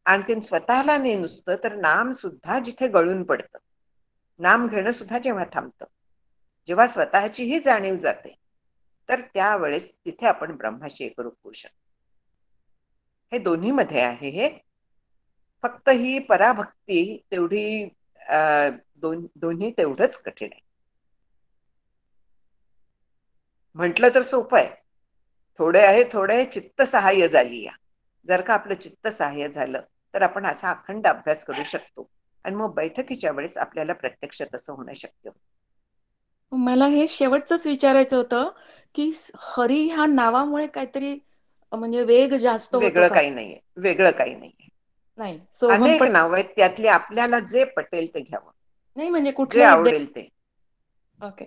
आणखीन स्वतःला नाही नुसतं तर नाम सुद्धा जिथे गळून पडतं, नाम घेणं सुद्धा जेव्हा थांबतं, जेव्हा स्वतःचीही जाणीव जाते, तर त्यावेळेस तिथे आपण ब्रह्माशी एकरूप होऊ शकतो. हे दोन्ही मध्ये आहे. हे फक्त ही पराभक्ती तेवढी दोन्ही तेवढंच कठीण आहे. म्हटलं तर सोपं आहे, थोडे चित्त सहाय्य झाली या. जर का आपलं चित्त सहाय्य झालं तर आपण असा अखंड अभ्यास करू शकतो. आणि मग बैठकीच्या वेळेस आपल्याला प्रत्यक्ष तसं होणं शक्य होतं.
मला हे शेवटचंच विचारायचं होतं की हरी ह्या नावामुळे काहीतरी म्हणजे वेग जास्त होतो
वेगळं
का?
काही नाहीये, वेगळं काही नाहीये.
नाही, सोहम
अनेक नाव आहेत, त्यातले आपल्याला जे पटेल ते घ्यावं,
नाही म्हणजे
जे
कुठले
आवडेल ते.
Okay,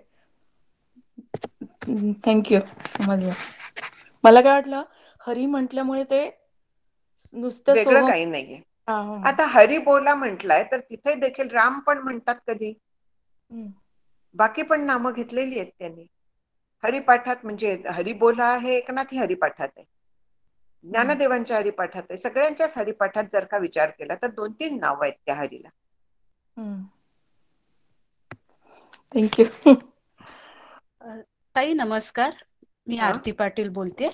thank you. समजलं. मला काय वाटलं, हरी म्हटल्यामुळे ते नुसतं
वेगळं
सोहम.
काही नाहीये. आता हरी बोला म्हटलाय तर तिथे देखील राम पण म्हणतात कधी, बाकी पण नामं घेतलेली आहेत त्यांनी हरिपाठात. म्हणजे हरिबोला हे एकनाथी हरिपाठात आहे, ज्ञानदेवांच्या हरिपाठात आहे, सगळ्यांच्याच हरिपाठात जर का विचार केला तर 2-3 नाव आहेत त्या हरीला.
थँक्यू.
ताई नमस्कार, मी आरती पाटील बोलते.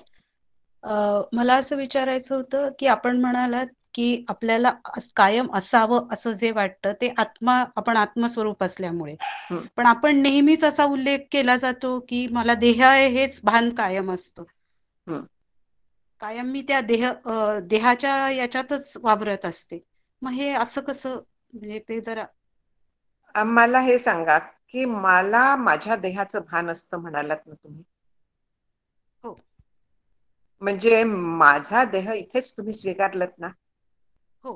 मला असं विचारायचं होतं की आपण म्हणालात की आपल्याला कायम असावं असं जे वाटतं ते आपण आत्मस्वरूप असल्यामुळे, पण आपण नेहमीच असा उल्लेख केला जातो की मला देह आहे हेच भान कायम असतं, कायम मी त्या देहाच्या याच्यातच वावरत असते. मग हे असं कसं, म्हणजे ते जरा
मला हे सांगा की मला माझ्या देहाचं भान असतं म्हणालात ना तुम्ही?
हो.
म्हणजे माझा देह इथेच तुम्ही स्वीकारलत ना?
हो.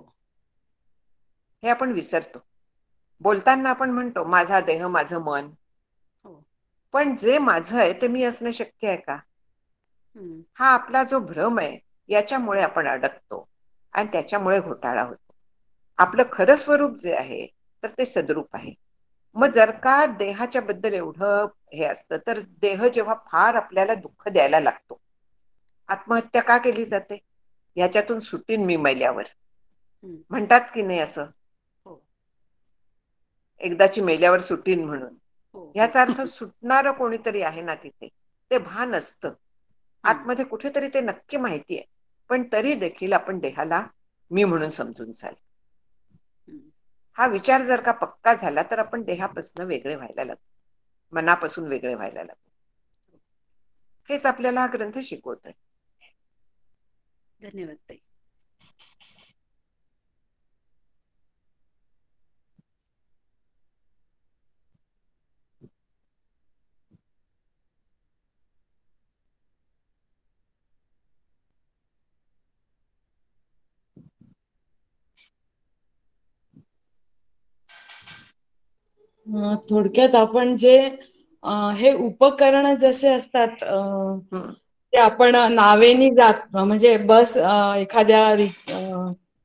हे आपण विसरतो. बोलताना आपण म्हणतो माझा देह, माझं मन, पण जे माझं आहे ते मी असणं शक्य आहे का? हा आपला जो भ्रम आहे याच्यामुळे आपण अडकतो आणि त्याच्यामुळे घोटाळा होतो. आपलं खरं स्वरूप जे आहे तर ते सद्रूप आहे. मग जर का देहाच्या बद्दल एवढं हे असतं तर देह जेव्हा फार आपल्याला दुःख द्यायला लागतो, आत्महत्या का केली जाते? याच्यातून सुटीन मी मेल्यावर, म्हणतात की नाही असं, एकदाची मेल्यावर सुटीन म्हणून. याचा अर्थ सुटणारं कोणीतरी आहे ना तिथे, ते भान असतं आतमध्ये कुठेतरी, ते नक्की माहिती आहे, पण तरी देखील आपण देहाला मी म्हणून समजून चालतो. हा विचार जर का पक्का झाला तर आपण देहापासून वेगळे व्हायला लागतो, मनापासून वेगळे व्हायला लागतो. हेच आपल्याला हा ग्रंथ शिकवतोय.
धन्यवाद ताई.
थोडक्यात आपण जे हे उपकरण जसे असतात ते आपण नावेनी जात, म्हणजे बस एखाद्या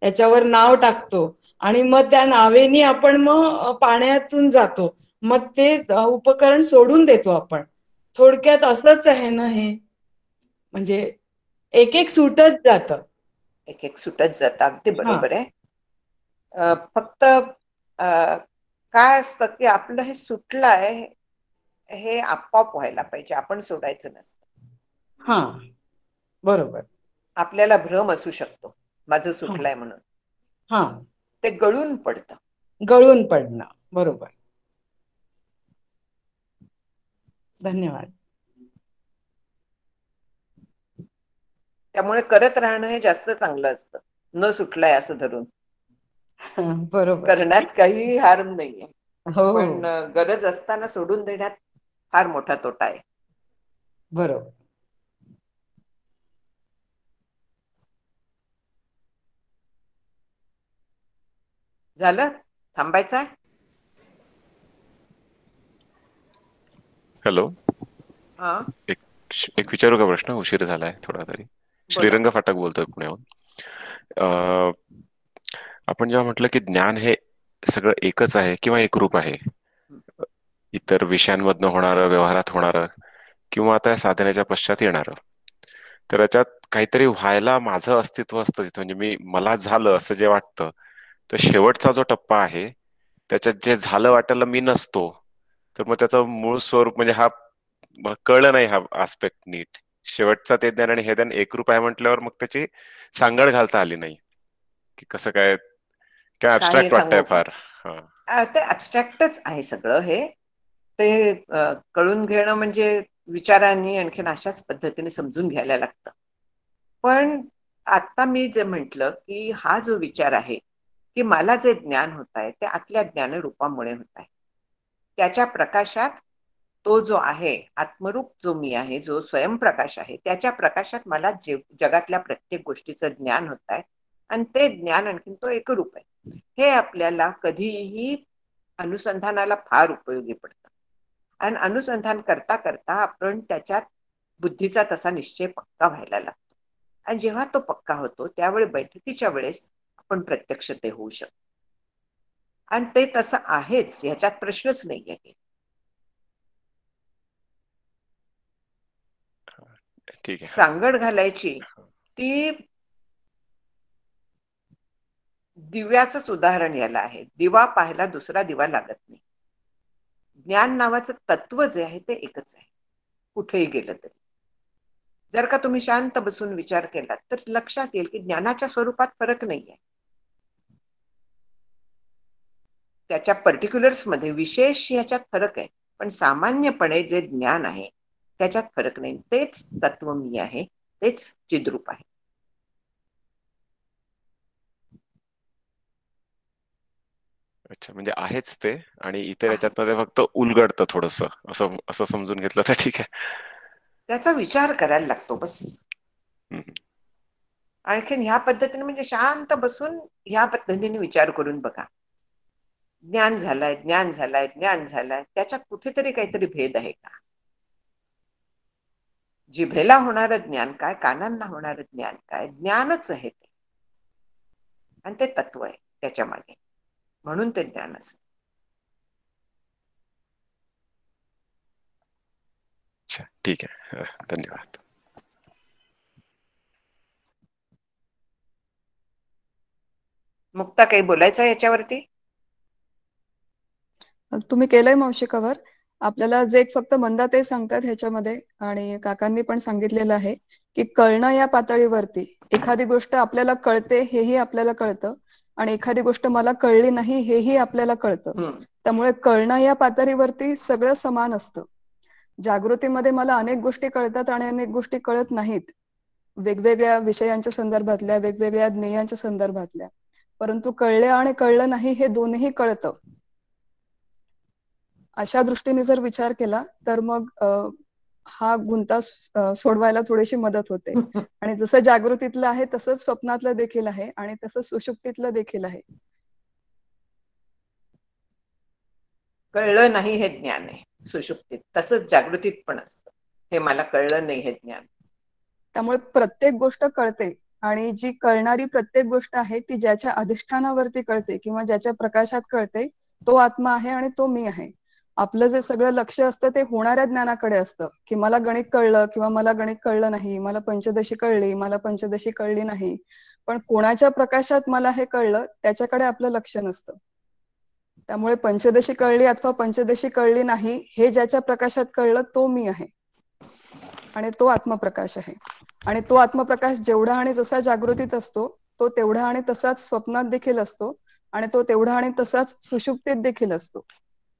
याच्यावर नाव टाकतो आणि मग त्या नावेनी आपण मग पाण्यातून जातो, मग ते उपकरण सोडून देतो आपण. थोडक्यात असंच आहे ना हे, म्हणजे एक एक सुटत जातं,
एक एक सुटत जातं. अगदी बरोबर आहे. फक्त काय असतं की आपलं हे सुटलं आहे हे आपोआप व्हायला पाहिजे, आपण सोडायचं नसतं.
हा बरोबर.
आपल्याला भ्रम असू शकतो माझं सुटलंय म्हणून,
हा
ते गळून पडतं.
गळून पडणं, बरोबर. धन्यवाद.
त्यामुळे करत राहणं हे जास्त चांगलं असतं, न सुटलंय असं धरून.
बरोबर.
करण्यात काही हार्म नाहीये,
हो
पण गरज असताना सोडून देण्यात फार मोठा तोटा आहे.
बरोबर.
झालं, थांबायचं आहे.
हॅलो,
हा,
एक विचारू का प्रश्न? उशीर झालाय थोडा तरी.
बोला.
श्रीरंग फाटक बोलतोय पुण्याहून. आपण जेव्हा म्हटलं की ज्ञान हे सगळं एकच आहे किंवा एकरूप आहे, इतर विषयांमधनं होणारं, व्यवहारात होणारं किंवा आता या साधनेच्या पश्चात येणारं, तर याच्यात काहीतरी व्हायला माझं अस्तित्व असतं तिथं. म्हणजे मला झालं असं जे वाटतं, तर शेवटचा जो टप्पा आहे त्याच्यात जे झालं वाटायला मी नसतो, तर मग त्याचं मूळ स्वरूप म्हणजे हा कळलं नाही, हा आस्पेक्ट नीट. शेवटचा ते ज्ञान आणि हे ज्ञान एकरूप आहे म्हटल्यावर मग त्याची सांगड घालता आली नाही की कसं काय ऍबस्ट्रॅक्ट वाटतंय फार.
ते ऍबस्ट्रॅक्टच आहे सगळं हे. ते कळून घेणं म्हणजे विचारांनी आणखीन अशाच पद्धतीने समजून घ्यायला लागतं. पण आता मी जे म्हटलं की हा जो विचार आहे की मला जे ज्ञान होत आहे ते आतल्या ज्ञानरूपामुळे होत आहे, त्याच्या प्रकाशात तो जो आहे आत्मरूप, जो मी आहे, जो स्वयंप्रकाश आहे, त्याच्या प्रकाशात मला जगातल्या प्रत्येक गोष्टीचं ज्ञान होत आहे. आणि ते ज्ञान आणखीन तो एकरूप आहे. हे आपल्याला कधीही अनुसंधानाला फार उपयोगी पडतं. आणि अनुसंधान करता करता आपण त्याच्यात बुद्धीचा तसा निश्चय पक्का व्हायला लागतो. आणि जेव्हा तो पक्का होतो त्यावेळी बैठकीच्या वेळेस आपण प्रत्यक्ष ते होऊ शकतो. आणि ते तसं आहेच, ह्याच्यात प्रश्नच नाही आहे.
ठीक आहे.
सांगड घालायची ती दिव्याचंच उदाहरण याला आहे. दिवा पाहायला दुसरा दिवा लागत नाही. ज्ञान नावाचं तत्व जे आहे ते एकच आहे, कुठेही गेलं तरी. जर का तुम्ही शांत बसून विचार केला तर लक्षात येईल की ज्ञानाच्या स्वरूपात फरक नाही आहे. त्याच्या पर्टिक्युलर्स मध्ये विशेष ह्याच्यात फरक आहे, पण सामान्यपणे जे ज्ञान आहे त्याच्यात फरक नाही. तेच तत्व मी आहे, तेच चिद्रूप आहे.
अच्छा, म्हणजे आहेच ते आणि इतर याच्यात फक्त उलगडतं थोडस, असं समजून घेतलं तर ठीक आहे.
त्याचा विचार करायला लागतो बस. आणखीन ह्या पद्धतीने म्हणजे शांत बसून ह्या पद्धतीने विचार करून बघा. ज्ञान झालंय, ज्ञान झालंय, ज्ञान झालंय, त्याच्यात कुठेतरी काहीतरी भेद आहे का? जिभेला होणारं ज्ञान काय, कानांना होणारं ज्ञान काय? ज्ञानच आहे ते, आणि ते तत्व आहे त्याच्या मागे, म्हणून ते ज्ञान असतं.
अच्छा, ठीक आहे, धन्यवाद.
मुक्ता, काही बोलायचं याच्यावरती?
तुम्ही केलंय मावशी कव्हर. आपल्याला जे फक्त मंदा ते सांगतात ह्याच्यामध्ये, आणि काकांनी पण सांगितलेलं आहे की कळणं या पातळीवरती एखादी गोष्ट आपल्याला कळते हेही आपल्याला कळतं, आणि एखादी गोष्ट मला कळली नाही हेही आपल्याला कळतं. त्यामुळे कळणं या पातळीवरती सगळं समान असतं. जागृतीमध्ये मला अनेक गोष्टी कळतात आणि अनेक गोष्टी कळत नाहीत, वेगवेगळ्या विषयांच्या संदर्भातल्या, वेगवेगळ्या ज्ञेयांच्या संदर्भातल्या. परंतु कळले आणि कळलं नाही हे दोन्ही कळतं. अशा दृष्टीने जर विचार केला तर मग हा गुंता सोडवायला थोडीशी मदत होते. आणि जसं जागृतीतलं आहे तसंच स्वप्नातलं देखील आहे, आणि तसंच सुषुप्तीतलं देखील आहे.
कळलं नाही हे ज्ञान आहे सुषुप्तीत, तसंच जागृतीत पण असतं. हे मला कळलं नाही हे ज्ञान.
त्यामुळे प्रत्येक गोष्ट कळते, आणि जी कळणारी प्रत्येक गोष्ट आहे ती ज्याच्या अधिष्ठानावरती कळते किंवा ज्याच्या प्रकाशात कळते तो आत्मा आहे आणि तो मी आहे. आपलं जे सगळं लक्ष असतं ते होणाऱ्या ज्ञानाकडे असतं, की मला गणित कळलं किंवा मला गणित कळलं नाही, मला पंचदशी कळली, मला पंचदशी कळली नाही. पण कोणाच्या प्रकाशात मला हे कळलं त्याच्याकडे आपलं लक्ष नसतं. त्यामुळे पंचदशी कळली अथवा पंचदशी कळली नाही हे ज्याच्या प्रकाशात कळलं तो मी आहे, आणि तो आत्मप्रकाश आहे. आणि तो आत्मप्रकाश जेवढा आणि जसा जागृतीत असतो तो तेवढा आणि तसाच स्वप्नात देखील असतो, आणि तो तेवढा आणि तसाच सुषुप्तीत देखील असतो.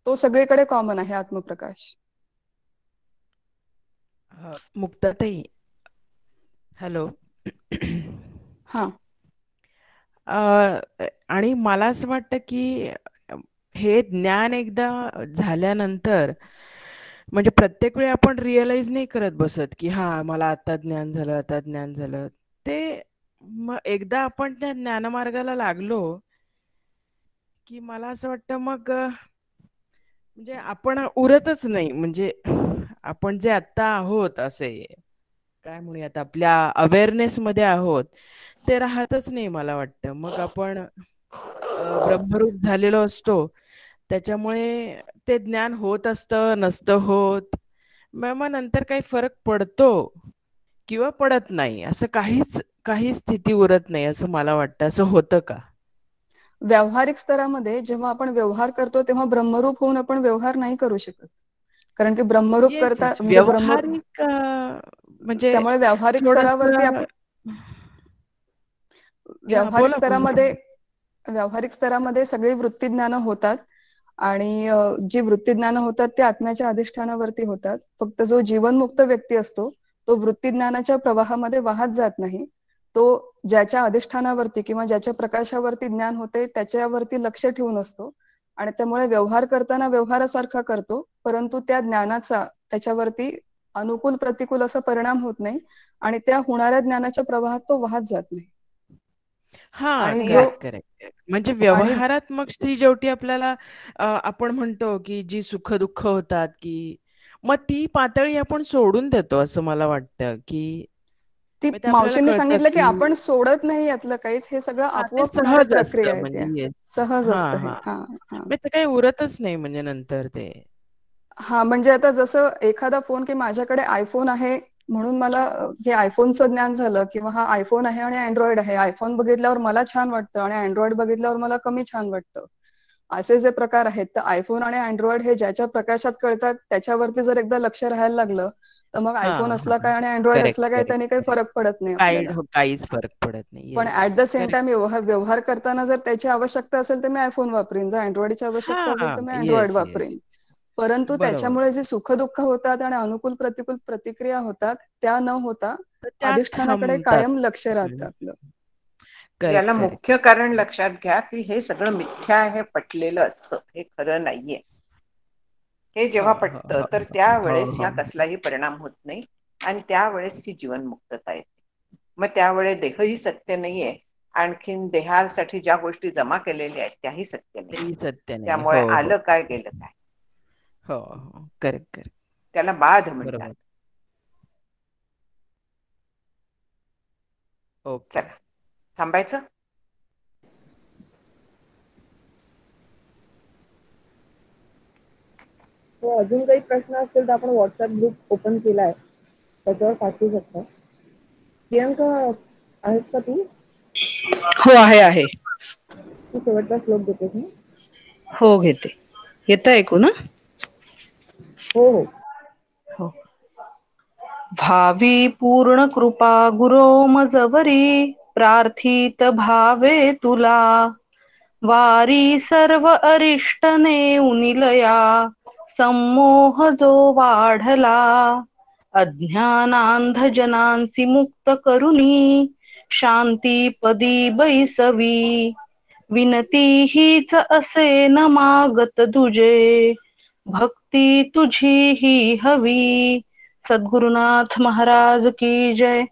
तो सगळीकडे कॉमन आहे आत्मप्रकाश.
मुक्ताताई, हॅलो.
हा.
आणि मला असं वाटतं की हे ज्ञान एकदा झाल्यानंतर म्हणजे प्रत्येक वेळी आपण रिअलाइज नाही करत बसत की हा मला आता ज्ञान झालं, आता ज्ञान झालं. ते मग एकदा आपण त्या ज्ञानमार्गाला लागलो की मला असं वाटतं मग म्हणजे आपण उरतच नाही. म्हणजे आपण जे आता आहोत असे काय म्हणूयात आपल्या अवेअरनेस मध्ये आहोत ते राहतच नाही मला वाटतं. मग आपण ब्रह्मरूप झालेलो असतो. त्याच्यामुळे ते ज्ञान होत असतं नसतं होत, मग नंतर काही फरक पडतो किंवा पडत नाही, असं काही स्थिती उरत नाही असं मला वाटतं. असं होतं का?
व्यावहारिक स्तरामध्ये जेव्हा आपण व्यवहार करतो तेव्हा ब्रह्मरूप होऊन आपण व्यवहार नाही करू शकत. कारण की ब्रह्मरूप करता म्हणजे
व्यावहारिक म्हणजे
त्यामुळे व्यावहारिक स्तरावरती व्यावहारिक स्तरामध्ये सगळी वृत्ती ज्ञान होतात आणि जी वृत्ती ज्ञान होतात ते आत्म्याच्या अधिष्ठानावरती होतात. फक्त जो जीवनमुक्त व्यक्ती असतो तो वृत्ती ज्ञानाच्या प्रवाहामध्ये वाहत जात नाही. तो ज्याच्या अधिष्ठानावरती किंवा ज्याच्या प्रकाशावरती ज्ञान होते त्याच्यावरती लक्ष ठेवून असतो आणि त्यामुळे व्यवहार करताना व्यवहारासारखा करतो, परंतु त्या ज्ञानाचा त्याच्यावरती अनुकूल प्रतिकूल असा परिणाम होत नाही आणि त्या होणाऱ्या ज्ञानाच्या प्रवाहात तो वाहत जात नाही.
हा, करेक्ट. म्हणजे व्यवहारात मग ती शेवटी आपल्याला आपण म्हणतो की जी सुख दुःख होतात की मग ती पातळी आपण सोडून देतो असं मला वाटतं. की
ती मावशींनी सांगितलं की आपण सोडत नाही यातलं काहीच, हे सगळं आपोआप होणारी प्रक्रिया आहे. त्या सहज असतं हे.
ते काही उरतच नाही म्हणजे नंतर ते.
हा, म्हणजे आता जसं एखादा फोन की माझ्याकडे आयफोन आहे म्हणून मला हे आयफोनचं ज्ञान झालं किंवा हा आयफोन आहे आणि अँड्रॉइड आहे. आयफोन बघितल्यावर मला छान वाटतं आणि अँड्रॉइड बघितल्यावर मला कमी छान वाटतं. असे जे प्रकार आहेत तर आयफोन आणि अँड्रॉइड हे ज्याच्या प्रकाशात कळतात त्याच्यावरती जर एकदा लक्ष राहायला लागलं तर मग आयफोन असला काय आणि अँड्रॉइड असला काय त्याने काही फरक पडत नाही आपल्याला.
काहीच फरक पडत नाही.
पण ऍट द सेम टाइम व्यवहार करताना जर त्याची आवश्यकता असेल तर मी आयफोन वापरेन, जर अँड्रॉइडची आवश्यकता असेल तर मी अँड्रॉइड वापरेन. परंतु त्याच्यामुळे जे सुख दुःख होतात आणि अनुकूल प्रतिकूल प्रतिक्रिया होतात त्या न होता अधिष्ठानाकडे कायम लक्ष राहतं आपलं.
याला मुख्य कारण लक्षात घ्या की हे सगळं मिथ्या आहे, पटलेलं असतं, हे खरं नाहीये. हे जेव्हा पटतं तर त्यावेळेस ह्या कसलाही परिणाम होत नाही आणि त्यावेळेस ही जीवनमुक्तता येते. मग त्यावेळेस देहही सत्य नाहीये, आणखीन देहासाठी ज्या गोष्टी जमा केलेल्या आहेत त्याही सत्य नाही. त्यामुळे आलं काय गेलं काय.
हो, करेक्ट.
त्याला बाध म्हणतात. चला थांबायचं.
अजून काही प्रश्न असतील तर आपण व्हॉट्सअप ग्रुप ओपन केलाय, त्याच्यावर पाठवू शकता. प्रियांका आहेस का तू?
हो, आहे.
तू शेवटचा श्लोक घेतेस ना?
हो, घेते. येतं ऐकू ना?
हो.
भावी पूर्ण कृपा गुरो मजवरी, प्रार्थित भावे तुला, वारी सर्व अरिष्ट नेऊनिलया, संमोह जो वाढला, अज्ञानांध जनांसी मुक्त करुनी, शांती पदी बैसवी, विनती हीच असे न मागत तुझे, भक्ती तुझी ही हवी. सद्गुरुनाथ महाराज की जय.